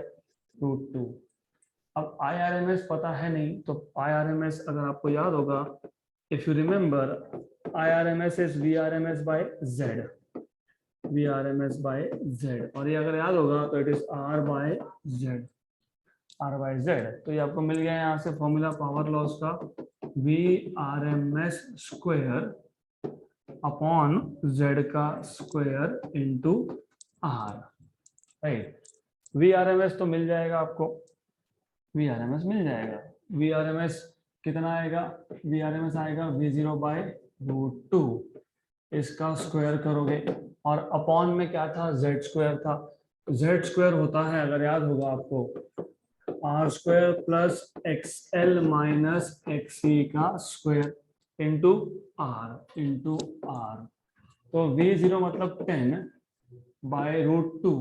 Speaker 1: √2। अब IRMS पता है नहीं, तो IRMS अगर आपको याद होगा, if you remember, IRMS is VRMS by Z, VRMS by Z, और ये अगर याद होगा तो it is R by Z, R by Z। तो ये आपको मिल गया यहाँ से फॉर्मूला पावर लॉस का, VRMS स्क्वायर अपॉन Z का square into R, right. VRMS तो मिल जाएगा आपको, VRMS मिल जाएगा। VRMS कितना आएगा, VRMS आएगा V0 बाय √2, इसका स्क्वायर करोगे, और अपॉन में क्या था, Z स्क्वायर था। Z स्क्वायर होता है, अगर याद होगा आपको, R square plus XL minus XC का स्क्वायर इंटू R। तो V0 मतलब 10 बाय √2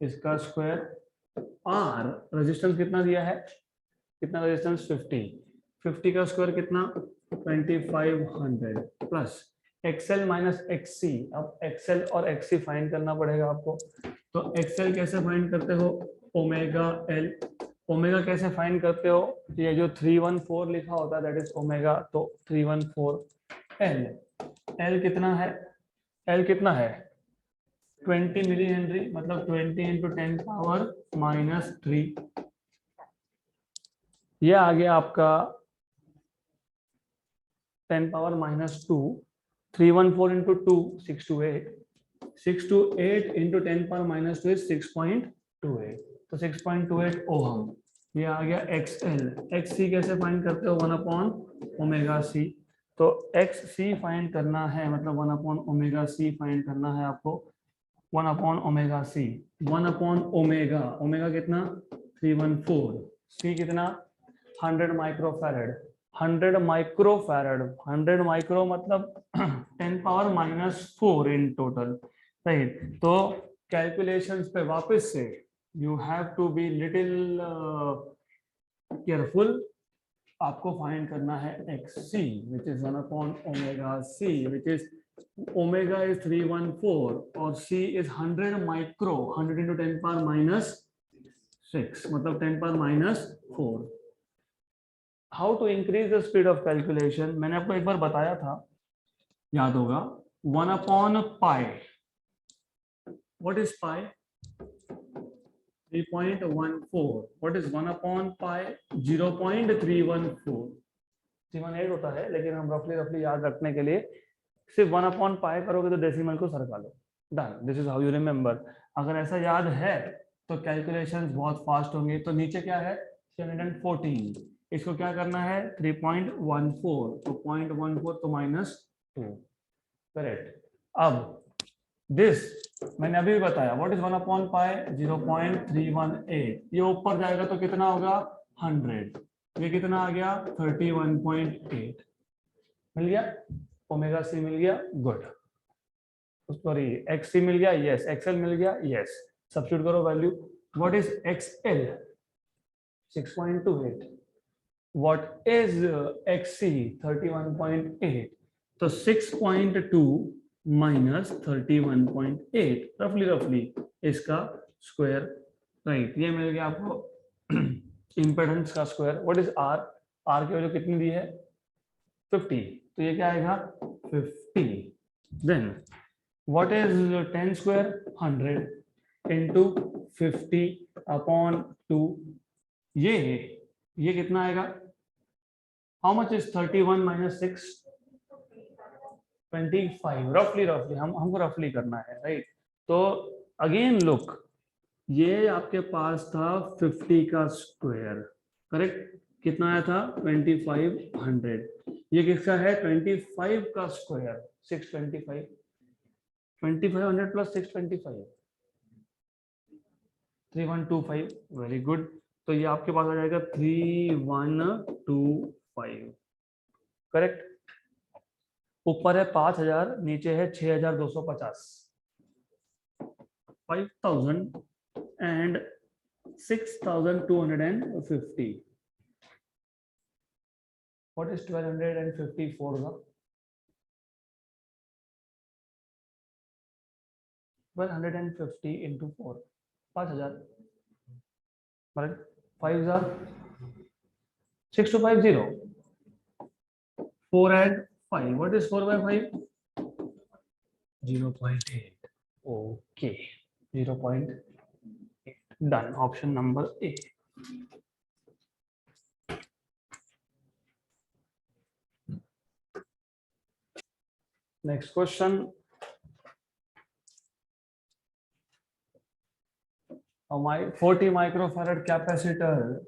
Speaker 1: इसका स्क्वायर, R रेजिस्टेंस कितना दिया है, कितना रेजिस्टेंस, 50 का स्क्वायर कितना, 2500 प्लस XL माइनस XC। अब XL और XC फाइंड करना पड़ेगा आपको। तो XL कैसे फाइंड करते हो, ओमेगा L। ओमेगा कैसे फाइंड करते हो, ये जो 314 लिखा होता है दैट इज ओमेगा, तो 314 L कितना है, L कितना है 20 मिली हेनरी, मतलब 20 इंटू 10 पावर -3। ये आ गया आपका 10 power -2, 314 into 2 628, 6 to 8 into 10 power minus 2 is 6.28, तो 6.28 ओहम। ये आ गया XL। XC कैसे फाइंड करते हो? 1 अपॉन ओमेगा सी। तो XC फाइंड करना है, मतलब 1 अपॉन ओमेगा सी फाइंड करना है आपको। 1 upon omega C, 1 upon omega, omega कितना 314, सी कितना 100 माइक्रोफैरड। 100 माइक्रोफैरड, 100 माइक्रो मतलब 10 power minus 4 in total, right. तो कैलकुलेशंस पे वापस से you have to be little careful. आपको फाइंड करना है XC which is 1 upon omega C, which is omega is 314 और C is 100 micro, 100 into 10 power minus 6 मतलब 10 power minus 4। How to increase the speed of calculation, मैंने आपको एक बार बताया था, याद होगा, 1 upon pi. What is pi? 3.14। What is 1 upon pi? 0.314। 318 होता है, लेकिन हम रफली याद रखने के लिए सिर्फ 1 अपॉन पाई करोगे तो डेसिमल को सरका लो, done. This is how you remember. अगर ऐसा याद है तो कैलकुलेशंस बहुत फास्ट होंगे। तो नीचे क्या है 314, इसको क्या करना है 3.14, तो 0.14 तो -2, करेक्ट। अब दिस मैंने अभी भी बताया, व्हाट इज 1 अपॉन पाई? 0.318। ये ऊपर जाएगा तो कितना होगा 100, ये कितना आ गया 31.8। मिल गया, ओमेगा सी मिल गया, गुड। सॉरी XC मिल गया, यस। XL मिल गया, यस। सब्स्टिट्यूट करो value. What is XL? 6.28। What is XC? 31.8। तो 6.2 minus 31.8 रफली इसका स्क्वायर, राइट। ये मिल गया आपको इम्पेडेंस का square. What is R? R की वैल्यू कितनी दी है 50, तो ये क्या आएगा 50। Then what is 10 square? 100 into 50 upon 2। ये कितना आएगा? How much is 31 minus 6? 25। रफली हमको रफली करना है, राइट। तो अगेन लुक, ये आपके पास था 50 का स्क्वायर, करेक्ट। कितना आया था 2500। ये किसका है 25 का स्क्वायर 625। 2500 प्लस 625 3125। Very good. तो ये आपके पास आ जाएगा 3125, करेक्ट। ऊपर है 5000, नीचे है 6250। 5000 and 6250। What is 1254 का? 1250 into 4, 5000, 5000, 6250, 4 and 5. What is 4 by 5? 0.8. Okay, 0.8. Done. Option number A. Next question. My 40 microfarad capacitor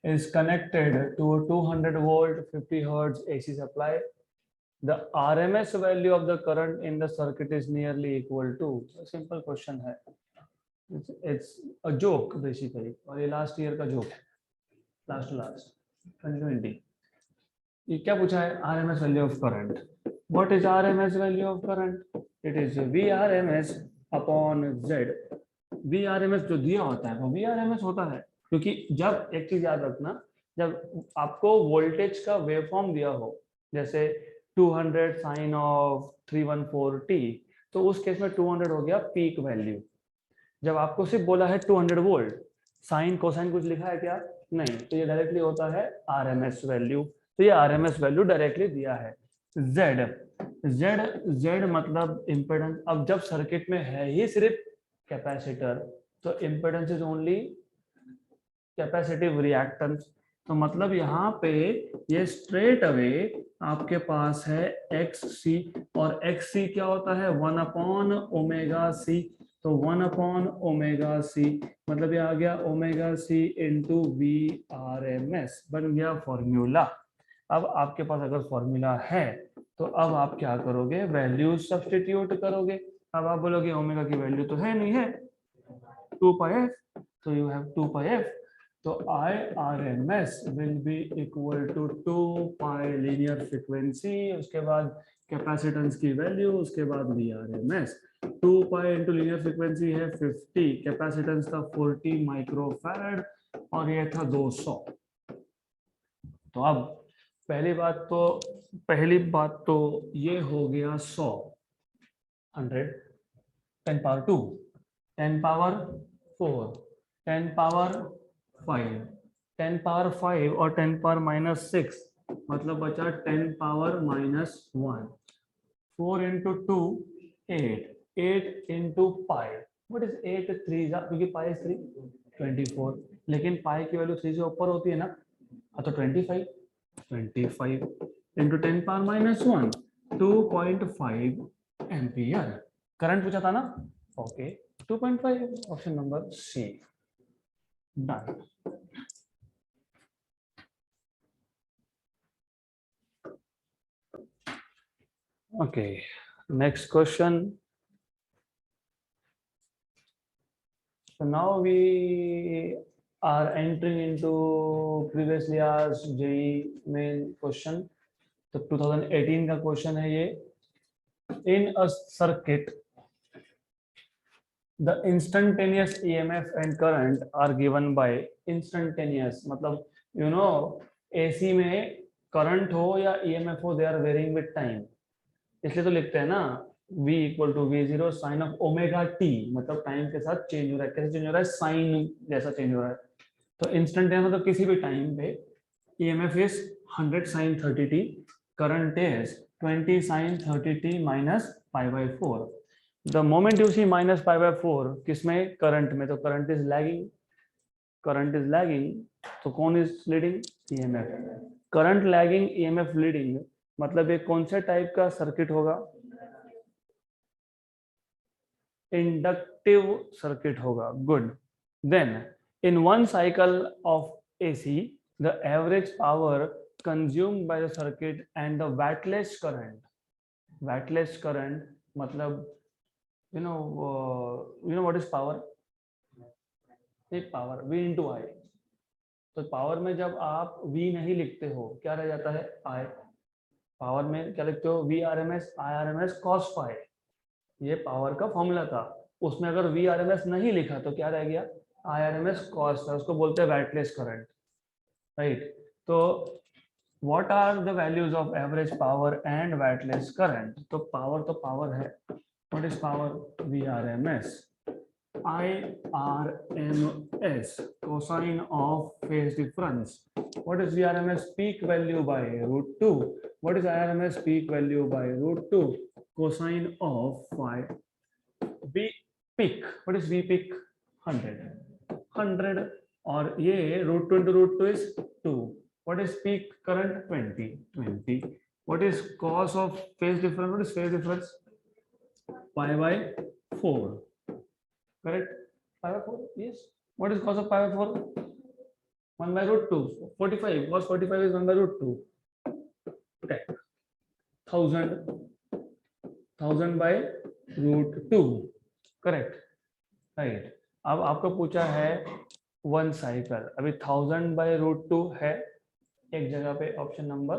Speaker 1: is connected to a 200 volt 50 hertz AC supply. The RMS value of the current in the circuit is nearly equal to, a simple question है. It's a joke basically, और ये last year का joke है, last 2020. ये क्या पूछा है? RMS value of current. What is RMS value of current? It is VRMS upon Z. VRMS जो दिया होता है वो VRMS होता है, क्योंकि जब एक चीज याद रखना, जब आपको वोल्टेज का वेवफॉर्म दिया हो, जैसे 200 साइन ऑफ 314t, तो उस केस में 200 हो गया पीक वैल्यू। जब आपको सिर्फ बोला है 200 वोल्ट, साइन कोसाइन कुछ लिखा है क्या? नहीं, तो ये डायरेक्टली होता है आरएमएस वैल्यू। तो ये आरएमएस वैल्यू डायरेक्टली दिया है। Z मतलब इम्पेडेंस। अब जब सर्किट में है ही सिर्फ कैपेसिटर, तो impedance is only capacitive reactance. तो मतलब यहाँ पे ये स्ट्रेट अवे आपके पास है एक्स सी, और एक्स सी क्या होता है 1/ओमेगा सी। तो 1/ओमेगा सी मतलब ये आ गया ओमेगा सी इंटू VRMS, बन गया फॉर्मूला। अब आपके पास अगर फॉर्मूला है तो अब आप क्या करोगे, वैल्यूज सब्स्टिट्यूट करोगे। अब आप बोलोगे ओमेगा की वैल्यू तो है नहीं है 2πf, तो यू हैव 2πf, तो IRMS will be equal to 2π linear frequency, उसके बाद कैपेसिटेंस की वैल्यू, उसके बाद VRMS। 2π इंटू लीनियर फ्रीक्वेंसी है 50, कैपेसिटेंस था 40 माइक्रोफैराड, और ये था 200। तो अब पहली बात तो ये हो गया 100, 100, 10 पावर 2, 10 पावर 4, 10 पावर 5, 10 पावर 5 और 10 पावर -6, मतलब बचा 10 power -1। 4 into 2 8, 8 into pi, what is 8 3 क्योंकि पाई इज 3 24, लेकिन पाई की वैल्यू 3 से ऊपर होती है ना, तो 25 इंटू 10 पावर -1, 2.5 एम्पियर करंट पूछा था ना। Okay 2.5, option number C, done. Okay, next question. So now we are entering into previously asked JEE main question. तो 2018 का क्वेश्चन है ये। In a circuit, the instantaneous EMF and current are given by instantaneous, मतलब you know AC में current हो या EMF हो, they are varying with time, इसलिए तो लिखते हैं ना V equal to V0 sine of omega T, मतलब टाइम के साथ चेंज हो रहा है। कैसे चेंज हो रहा है, साइन जैसा चेंज हो रहा है। तो इंस्टेंटेनियस मतलब किसी भी टाइम पे EMF is 100 sin 30t, current is 20 sin 30t minus π/4। The moment you see minus π/4 किसमें, करंट में, तो current is lagging, current is lagging, तो कौन is leading, EMF। Current lagging EMF leading, मतलब ये कौन से टाइप का सर्किट होगा, इंडक्टिव सर्किट होगा। Good. Then in one cycle of AC the average power consumed by the circuit and the wattless current, वैटलेस current मतलब you know what is power, एक power V into आई। तो power में जब आप V नहीं लिखते हो क्या रह जाता है, I। पावर में क्या लिखते हो, VRMS IRMS cos phi, ये पावर का फॉर्मूला था। उसमें अगर VRMS नहीं लिखा तो क्या रह गया, IRMS cos था, उसको बोलते हैं वैटलेस करंट, राइट। तो what are the values of average power and wattless current, तो पावर है, what is power, VRMS IRMS cosine of phase difference, what is VRMS peak value by √2, what is IRMS peak value by √2 cosine of phi, V peak, what is V peak, 100, और ये √2 into √2 is 2, what is peak current, 20, what is cos of phase difference, what is phase difference, π/4, correct, π/4, yes. What is cos of π/4, 1/√2, 45, cos 45 is 1/√2, okay, 1000/√2, correct, right। अब आपको पूछा है one cycle, अभी 1000/√2 है एक जगह पे, ऑप्शन नंबर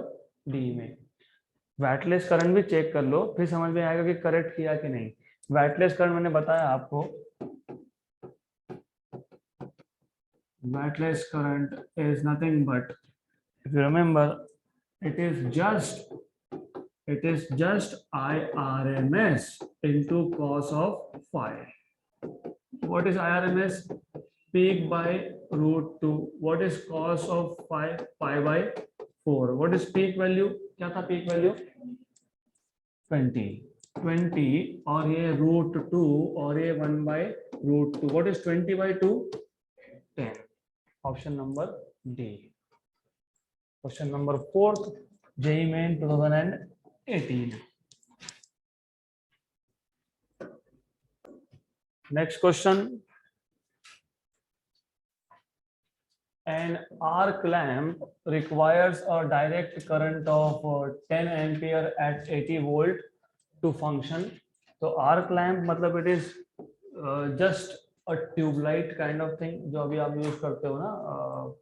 Speaker 1: डी में। वैटलेस करंट भी चेक कर लो, फिर समझ में आएगा कि करेक्ट किया कि नहीं। वैटलेस करंट मैंने बताया आपको, wetness current is nothing but, if you remember, it is just IRMS into cos of phi. What is IRMS, peak by √2, what is cos of phi, π/4, what is peak value, क्या था peak value, 20, और ये √2 और ये 1/√2, what is 20/2, 10, option number D. Question number 4 JEE Main 2018. Next question. An arc lamp requires a direct current of 10 ampere at 80 volt to function. तो arc lamp मतलब it is just a tube light kind of thing जो अभी आप use करते हो ना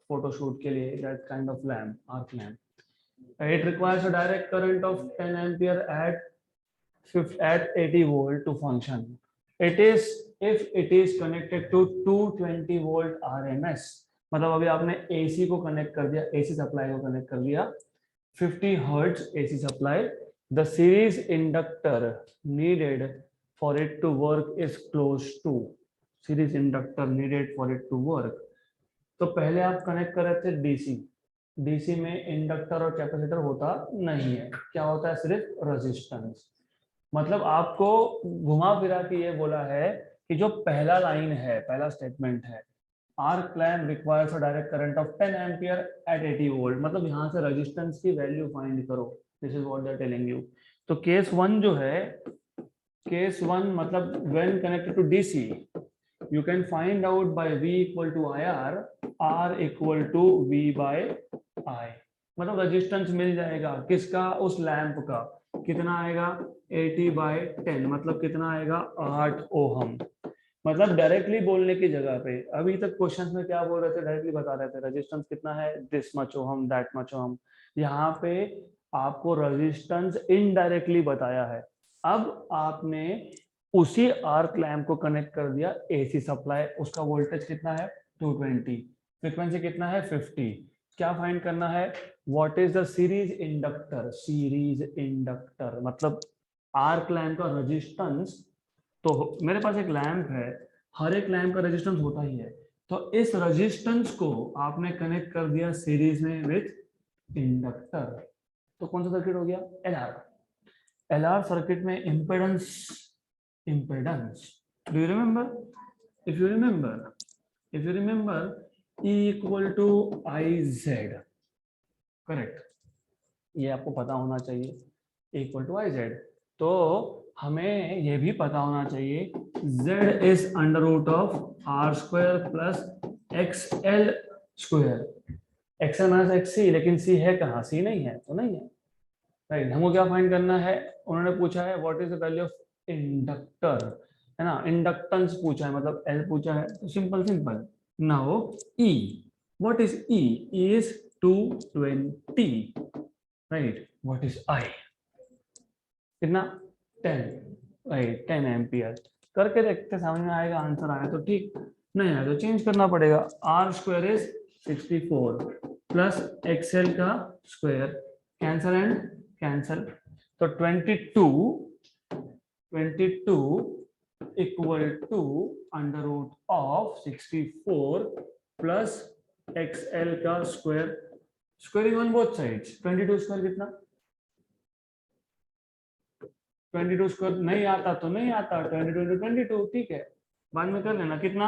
Speaker 1: photo shoot के लिए, that kind of lamp, arc lamp. It requires a direct current of 10 ampere at 80 volt to function. It is if it is connected to 220 volt RMS. मतलब अभी आपने AC को कनेक्ट कर दिया, AC सप्लाई को connect कर दिया 50 hertz AC supply. The series inductor needed for it to work is close to series inductor needed for it to work. तो पहले आप कनेक्ट कर रहे थे DC में इंडक्टर और कैपेसिटर होता नहीं है, क्या होता है सिर्फ रेजिस्टेंस. मतलब आपको घुमा फिरा के ये बोला है कि जो पहला लाइन है, पहला स्टेटमेंट है, arc lamp requires a direct current of 10 ampere at 80 volt, मतलब यहाँ से रेजिस्टेंस की वैल्यू फाइंड करो. This is what they are telling you. तो केस 1 जो है, केस 1 मतलब when connected to DC you can find out by V equal to IR, R equal to V by I. मतलब resistance मिल जाएगा किसका, उस lamp का. कितना आएगा 80 by 10 मतलब कितना आएगा 8 ओहम. मतलब डायरेक्टली बोलने की जगह पे अभी तक क्वेश्चंस में क्या बोल रहे थे, डायरेक्टली बता रहे थे रेजिस्टेंस कितना है, this much ohm, that much ohm. यहाँ पे आपको रेजिस्टेंस इनडायरेक्टली बताया है. अब आपने उसी आर्क लैम्प को कनेक्ट कर दिया AC सप्लाई, उसका वोल्टेज कितना है 220, फ्रीक्वेंसी कितना है 50. क्या फाइंड करना है, what is the series inductor. Series inductor मतलब आर्क लैम्प का रेजिस्टेंस. तो मेरे पास एक लैंप है, हर एक लैंप का रेजिस्टेंस होता ही है, तो इस रेजिस्टेंस को आपने कनेक्ट कर दिया सीरीज में विथ इंडक्टर. तो कौन सा सर्किट हो गया, LR सर्किट में impedance. Do you remember? If you remember, E equal to IZ, correct? ये आपको पता होना चाहिए, E equal to IZ. तो हमें ये भी पता होना चाहिए Z is under root of R square plus XL square. XL minus XC, लेकिन C है कहाँ, C नहीं है तो नहीं है, राइट. हमको क्या फाइंड करना है, उन्होंने पूछा है what is the value of inductor, है ना, इंडक्टेंस पूछा है, मतलब L पूछा है, तो simple. Now E, what is E? E is 220, right. What is I? कितना 10, राइट, 10 एम्पियर. करके देखते, समझ में आएगा, आंसर आया तो ठीक, नहीं आया तो चेंज करना पड़ेगा. R square is 64 plus XL का स्क्वायर, कैंसल एंड कैंसल. तो 22 equal to under root of 64 plus XL का square, squaring on both sides. 22 square कितना, 22 स्क्वायर नहीं आता तो नहीं आता, 22 into 22 ठीक है, बाद में कर लेना. कितना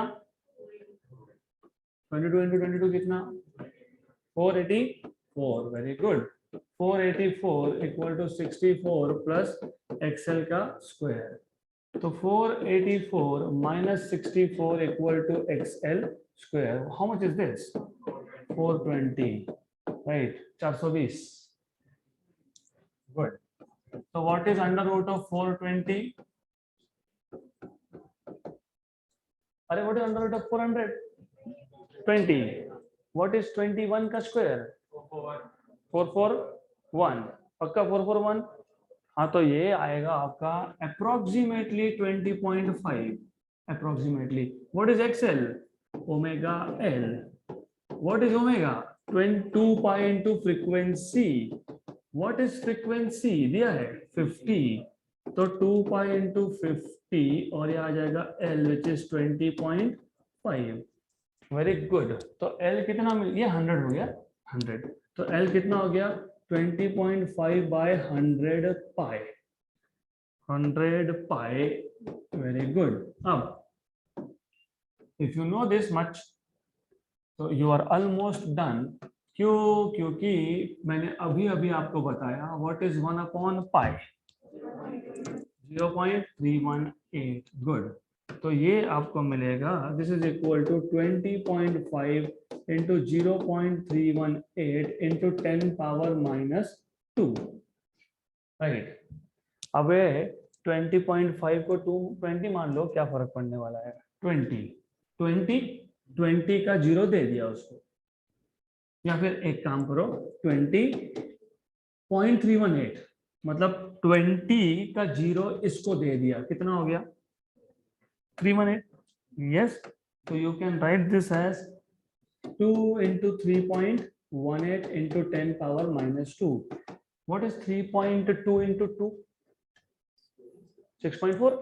Speaker 1: 22 into 22 कितना 484. Very good. 484 equal to 64 plus XL का स्क्वायर. तो 484 minus 64 equal to XL square. How much is this, 420, right, 420. Good. So what is under root of 420? अरे what is under root of 420? What is 21 का square, 441. पक्का 441. हाँ, तो ये आएगा आपका approximately 20.5. Approximately. What is XL? Omega L. What is omega? 2 pi into frequency. What is frequency? दिया है 50, तो 2 pi into 50 और ये आ जाएगा L which is 20.5. Very good. तो L कितना मिल गया, 100 हो गया, 100. तो L कितना हो गया 20.5 by 100 pi. 100 pi. Very good. अब if you know this much, so you are almost done. क्यों? क्योंकि मैंने अभी अभी आपको बताया व्हाट इज 1/पाई 0.318। गुड। तो ये आपको मिलेगा this is equal to 20.5 into 0.318 into 10⁻⁻2। Right. अब 20.5 को 20 मान लो, क्या फर्क पड़ने वाला है? 20 का 0 दे दिया उसको, या फिर एक काम करो 20.318 मतलब 20 का 0 इसको दे दिया, कितना हो गया? 318। यस, तो you can write this as 2 into 3.18 into 10⁻⁻2। What is 3.2 into 2? 6.4।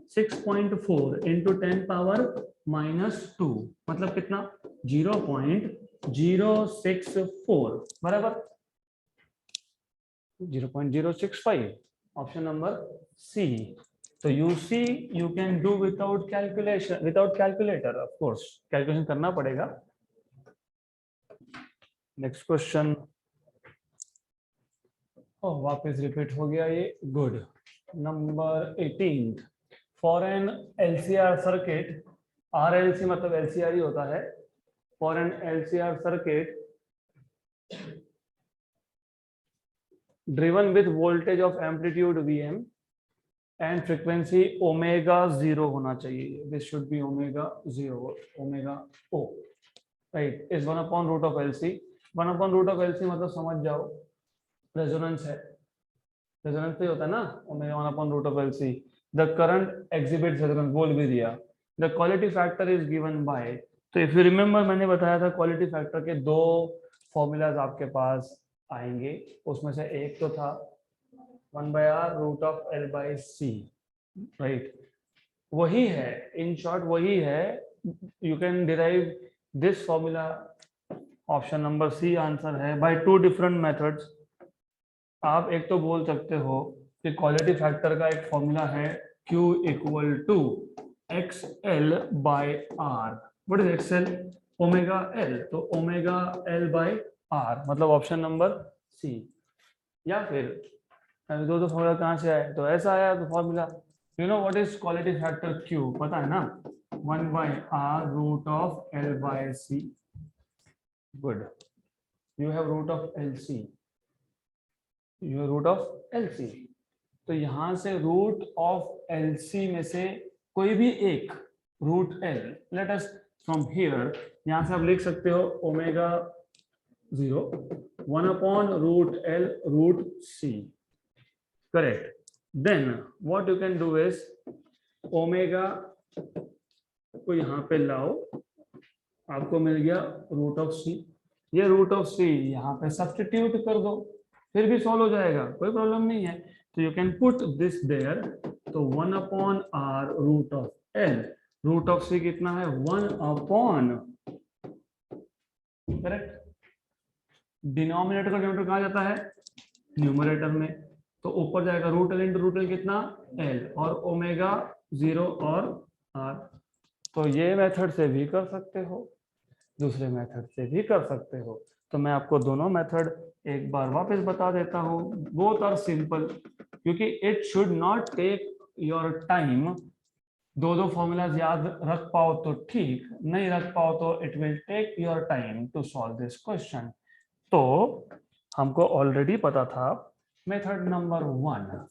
Speaker 1: 6.4 into 10⁻⁻2 मतलब कितना? 0.064 बराबर 0.065। Option number C. तो you see you can do without calculation, without calculator of course, calculation करना पड़ेगा। Next question. ओह, वापस रिपीट हो गया ये। Good. Number 18 for an LCR circuit, RLC मतलब एलसीआर ही होता है। For an LCR circuit driven with voltage of amplitude Vm and frequency omega 0 होना चाहिए। this should be omega 0, omega O, right, is 1/√LC। 1/√LC मतलब समझ जाओ resonance है, रेजोनेंस पे होता है ना omega 1/√LC। The current exhibits resonance, बोल भी दिया। The quality factor is given by, तो इफ यू रिमेंबर मैंने बताया था क्वालिटी फैक्टर के दो फॉर्मूलाज आपके पास आएंगे, उसमें से एक तो था 1/√L/C, राइट, वही है, इन शॉर्ट वही है। You can derive this formula, option number C answer है, बाय टू डिफरेंट मेथड्स। आप एक तो बोल सकते हो कि क्वालिटी फैक्टर का एक फॉर्मूला है Q equal to XL/R। What is XL? Omega L, तो ओमेगा L/R मतलब ऑप्शन नंबर सी। या फिर दो फॉर्मूला कहाँ से आया? तो ऐसा आया तो formula, you know what is quality factor Q, पता है ना? 1/√L/C। Good, you have root of LC, you root of LC। तो यहां से रूट ऑफ LC में से कोई भी एक root L, let us from here, यहां से आप लिख सकते हो omega 0 1/√L root C, correct. Then what you can do is omega को यहां पे लाओ, आपको मिल गया रूट ऑफ C। ये रूट ऑफ C यहाँ पे सब्स्टिट्यूट कर दो, फिर भी सॉल्व हो जाएगा, कोई प्रॉब्लम नहीं है। तो you can put this there, तो 1/R root of L, root of C कितना है? 1/, करेक्ट। डिनोमिनेटर का डिनोमिनेटर कहा जाता है न्यूमरेटर में, तो ऊपर जाएगा root L into root L कितना? L, और ओमेगा 0 और R। तो ये मेथड से भी कर सकते हो, दूसरे मेथड से भी कर सकते हो। तो मैं आपको दोनों मेथड एक बार वापस बता देता हूँ, बोथ आर सिंपल, क्योंकि it should not take your time. दो फॉर्मूलाज याद रख पाओ तो ठीक, नहीं रख पाओ तो it will take your time to solve this question. तो हमको ऑलरेडी पता था मेथड नंबर 1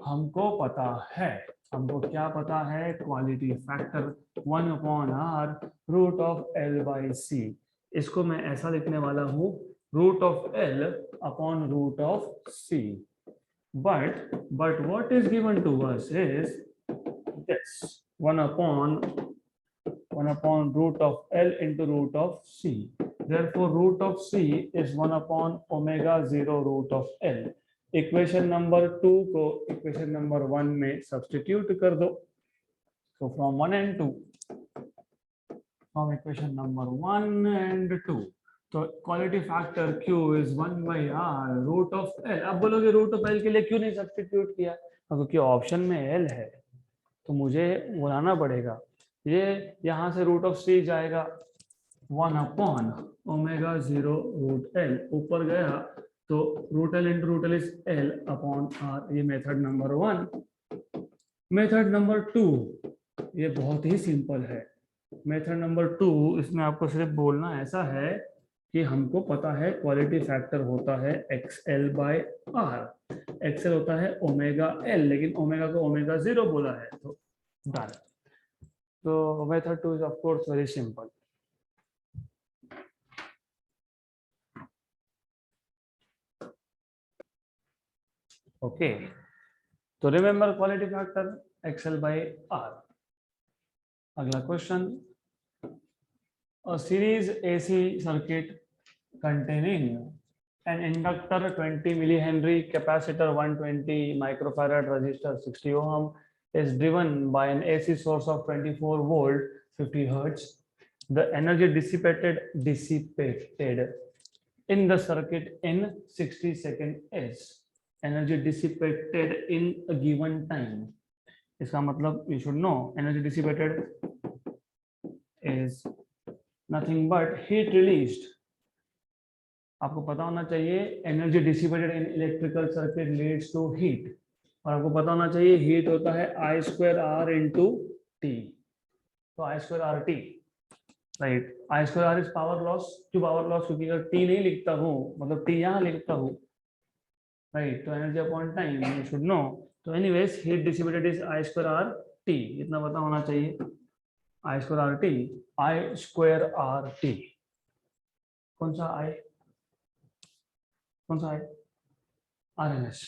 Speaker 1: हमको पता है, हमको क्या पता है? Quality factor 1/R root of L/C। इसको मैं ऐसा लिखने वाला हूं, root of L upon root of C। But what is given to us is this 1/1 root of L into root of C. Therefore, root of C is 1/omega 0 root of L. Equation number 2 को equation number 1 में substitute कर दो। So from 1 and 2, from equation number 1 and 2, तो quality factor Q is 1/R root of L। अब बोलोगे root of L के लिए क्यों नहीं सब्स्टिट्यूट किया? क्योंकि ऑप्शन में L है, तो मुझे बुलाना पड़ेगा। ये यहाँ से रूट ऑफ C जाएगा, 1 अपॉन ओमेगा 0 रूट एल, ऊपर गया तो root L into root L is L upon R. ये मेथड नंबर 1। मेथड नंबर 2, ये बहुत ही सिंपल है। मेथड नंबर 2, इसमें आपको सिर्फ बोलना ऐसा है कि हमको पता है क्वालिटी फैक्टर होता है XL बाय आर। XL होता है ओमेगा एल, लेकिन ओमेगा को ओमेगा 0 बोला है, तो डन। तो method 2 is of course very simple. Okay, तो remember quality factor XL by R. अगला question, a series AC circuit containing an inductor 20 millihenry, capacitor 120 microfarad, resistor 60 ohm is driven by an AC source of 24 volt 50 hertz. The energy dissipated in the circuit in 60 seconds is energy dissipated in a given time. इसका मतलब you should know energy dissipated is nothing but heat released. आपको पता होना चाहिए energy dissipated in electrical circuit leads to heat, और आपको पता होना चाहिए हीट होता है I square R into T. तो I square R T, right. I square R is power loss. क्यों पावर लॉस? क्योंकि अगर टी नहीं लिखता हूँ, मतलब टी यहाँ लिखता हूँ, राइट, तो energy upon time you should know. तो anyways heat dissipated is I square R T, इतना पता होना चाहिए। I square R T, I square R T, कौन सा I, कौन सा है? RMS,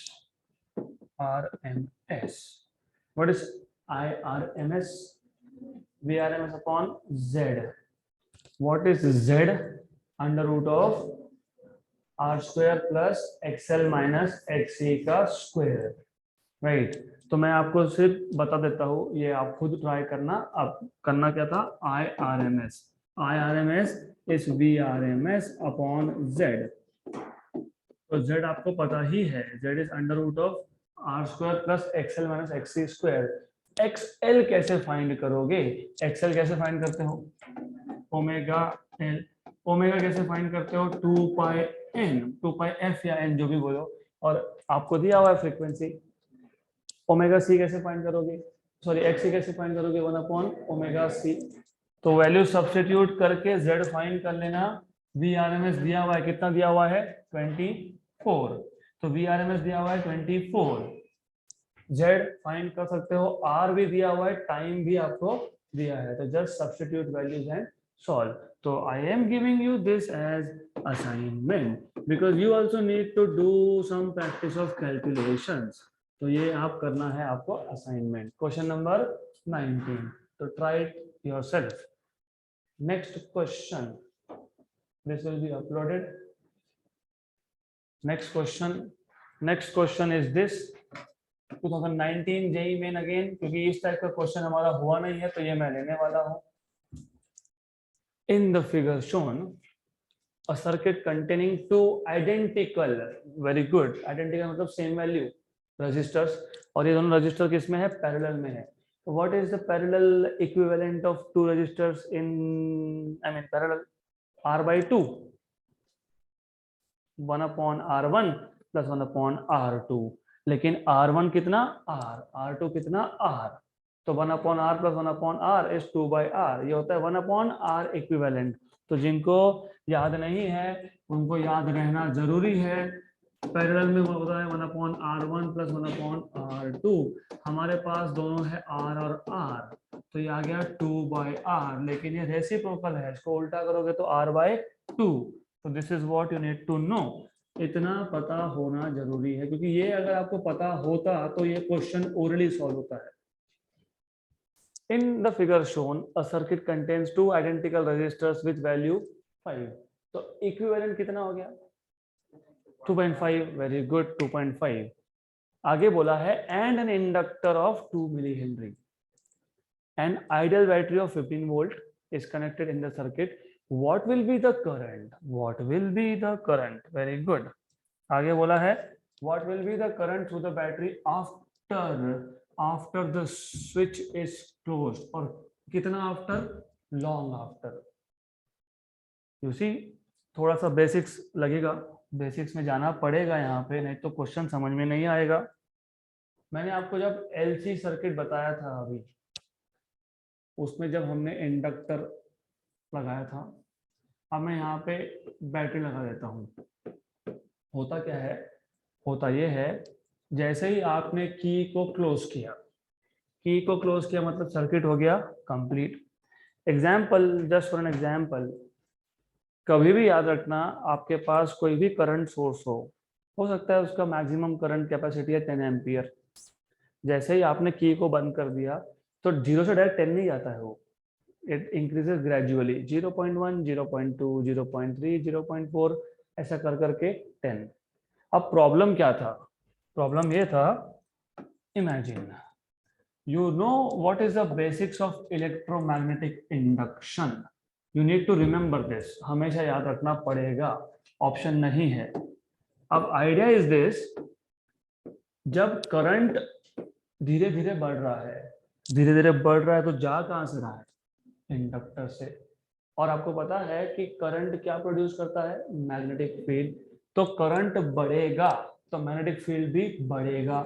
Speaker 1: RMS. What is IRMS? VRMS upon Z. What is Z? Under root of R square plus XL minus XC का स्क्वायर, राइट। तो मैं आपको सिर्फ बता देता हूँ, ये आप खुद ट्राई करना। अब करना क्या था? IRMS, IRMS is VRMS upon Z। तो Z आपको पता ही है, Z is under root of R square plus XL minus XC square. XL कैसे फाइंड करोगे? XL कैसे फाइंड करते हो? Omega L। ओमेगा कैसे फाइंड करते हो? 2 पाई N, 2 पाई F या N जो भी बोलो, और आपको दिया हुआ है फ्रीक्वेंसी। ओमेगा C कैसे फाइंड करोगे? सॉरी, XC कैसे फाइंड करोगे? 1 अपॉन ओमेगा C। तो वैल्यू सब्स्टिट्यूट करके Z फाइंड कर लेना। VRMS दिया हुआ है, कितना दिया हुआ है? 24। तो VRMS दिया हुआ है 24। Z फाइंड कर सकते हो, R भी दिया हुआ है, टाइम भी आपको दिया है, तो just substitute values and solve. तो I am giving you this as assignment because you also need to do some practice of calculations. तो ये आप करना है आपको असाइनमेंट। क्वेश्चन नंबर 19, तो try it yourself. Next question, this will be uploaded. Next question is this, 2019 JEE Main again, क्योंकि इस type का क्वेश्चन हमारा हुआ नहीं है तो ये मैं लेने वाला हूँ। In the figure shown, a circuit containing two identical, very good, identical मतलब same value resistors, और ये दोनों रजिस्टर किस में है? पैरेलल में है। What is the parallel equivalent of two resistors in, I mean parallel? R by 2, 1 upon R1 plus 1 upon R2। लेकिन R1 कितना? R, R2 कितना? R। तो 1 upon R plus 1 upon R is 2 by R। ये होता है 1 upon R equivalent। तो जिनको याद नहीं है उनको याद रहना जरूरी है। पैरेलल में होता है 1 upon R1 plus 1 upon R2। हमारे पास दोनों है R और R, तो ये आ गया 2 by R, लेकिन ये रेसिप्रोकल है, इसको उल्टा करोगे तो R by 2। तो this is what you need to know. इतना पता होना जरूरी है, क्योंकि ये अगर आपको पता होता तो ये क्वेश्चन ओरली सॉल्व होता है। In the figure shown, a circuit contains two identical resistors with value 5। तो इक्विवेलेंट कितना हो गया? 2.5। Very good, 2.5। आगे बोला है and an inductor of 2 millihenry, an ideal battery of 15 volt is connected in the circuit. What will be the current? What will be the current? Very good. आगे बोला है what will be the current through the battery after the switch is closed, और कितना after? Long after। You see, थोड़ा सा basics लगेगा, basics में जाना पड़ेगा यहाँ पे, नहीं तो क्वेश्चन समझ में नहीं आएगा। मैंने आपको जब एलसी सर्किट बताया था अभी, उसमें जब हमने इंडक्टर लगाया था, अब मैं यहाँ पे बैटरी लगा देता हूँ। होता क्या है, होता ये है, जैसे ही आपने की को क्लोज किया, की को क्लोज किया मतलब सर्किट हो गया complete. Example, just for an example, कभी भी याद रखना, आपके पास कोई भी करंट सोर्स हो सकता है उसका मैक्सिमम करंट कैपेसिटी है 10 एम्पियर। जैसे ही आपने की को बंद कर दिया तो 0 से डायरेक्ट 10 नहीं जाता है वो, इट इंक्रीजेस ग्रेजुअली, 0.1, 0.2, 0.3, 0.4, ऐसा कर करके 10। अब प्रॉब्लम क्या था, प्रॉब्लम ये था, imagine you know what is the basics of electromagnetic induction, you need to remember this, हमेशा याद रखना पड़ेगा, ऑप्शन नहीं है। अब आइडिया इज दिस, जब करंट धीरे धीरे बढ़ रहा है, धीरे धीरे बढ़ रहा है तो जा कहां से रहा है, इंडक्टर से। और आपको पता है कि करंट क्या प्रोड्यूस करता है, मैग्नेटिक फील्ड। तो करंट बढ़ेगा तो मैग्नेटिक फील्ड भी बढ़ेगा,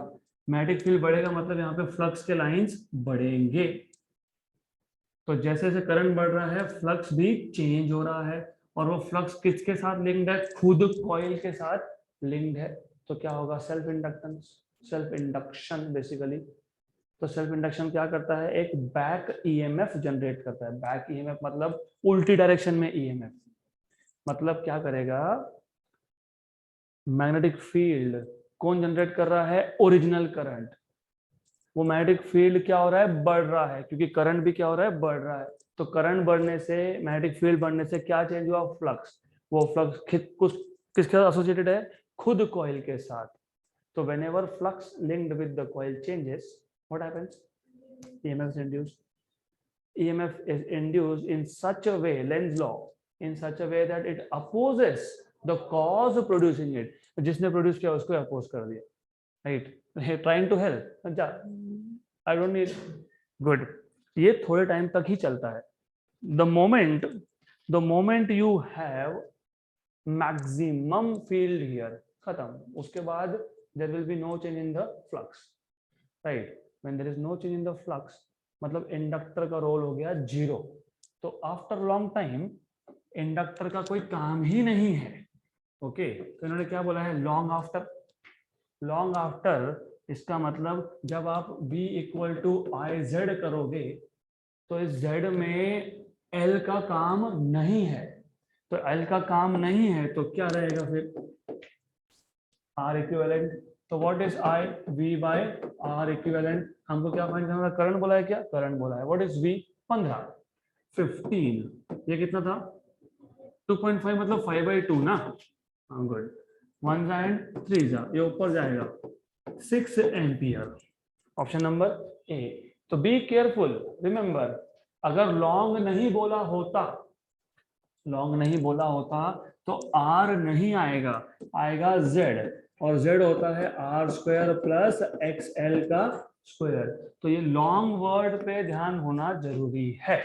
Speaker 1: मैग्नेटिक फील्ड बढ़ेगा मतलब यहाँ पे फ्लक्स के लाइंस बढ़ेंगे। तो जैसे जैसे करंट बढ़ रहा है फ्लक्स भी चेंज हो रहा है, और वो फ्लक्स किसके साथ लिंक्ड है, खुद कॉइल के साथ लिंक्ड है। तो क्या होगा, self inductance, self induction basically. तो सेल्फ इंडक्शन क्या करता है, एक बैक ईएमएफ जनरेट करता है। बैक ईएमएफ मतलब उल्टी डायरेक्शन में ईएमएफ, मतलब क्या करेगा, मैग्नेटिक फील्ड कौन जनरेट कर रहा है, ओरिजिनल करंट। वो मैग्नेटिक फील्ड क्या हो रहा है, बढ़ रहा है, क्योंकि करंट भी क्या हो रहा है, बढ़ रहा है। तो करंट बढ़ने से, मैग्नेटिक फील्ड बढ़ने से क्या चेंज हुआ, फ्लक्स। वो फ्लक्स कुछ किसके साथ एसोसिएटेड है, खुद कॉइल के साथ। तो whenever flux linked with the coil changes, what happens, EMF is induced. EMF is induced in such a way, Lenz's law, in such a way that it opposes the cause producing it. जिसने produce किया उसको oppose कर दिया, right, trying to help, I don't need, good. ये थोड़े time तक ही चलता है। The moment you have maximum field here, खत्म, उसके बाद there will be no change in the flux, right? When there is no change in the flux, मतलब इंडक्टर का रोल हो गया 0। तो आफ्टर लॉन्ग टाइम इंडक्टर का कोई काम ही नहीं है, ओके। तो इन्होंने क्या बोला है, लॉन्ग आफ्टर। लॉन्ग आफ्टर इसका मतलब जब आप V equal to I Z करोगे तो इस Z में L का काम नहीं है। तो L का काम नहीं है तो क्या रहेगा फिर, R इक्विवेलेंट। तो what is I, V by R equivalent. हमको क्या फाइंड करना था, करंट बोला है, क्या करंट बोला है। व्हाट इज V, 15, 15, ये कितना था 2.5, मतलब 5/2 ना, हाँ गुड। 1 एंड 3 ये ऊपर जाएगा 6 एम्पियर, ऑप्शन नंबर ए। तो बी केयरफुल, रिमेंबर, अगर लॉन्ग नहीं बोला होता, लॉन्ग नहीं बोला होता तो R नहीं आएगा, आएगा Z, और Z होता है R² प्लस XL का स्क्वायर। तो ये लॉन्ग वर्ड पे ध्यान होना जरूरी है।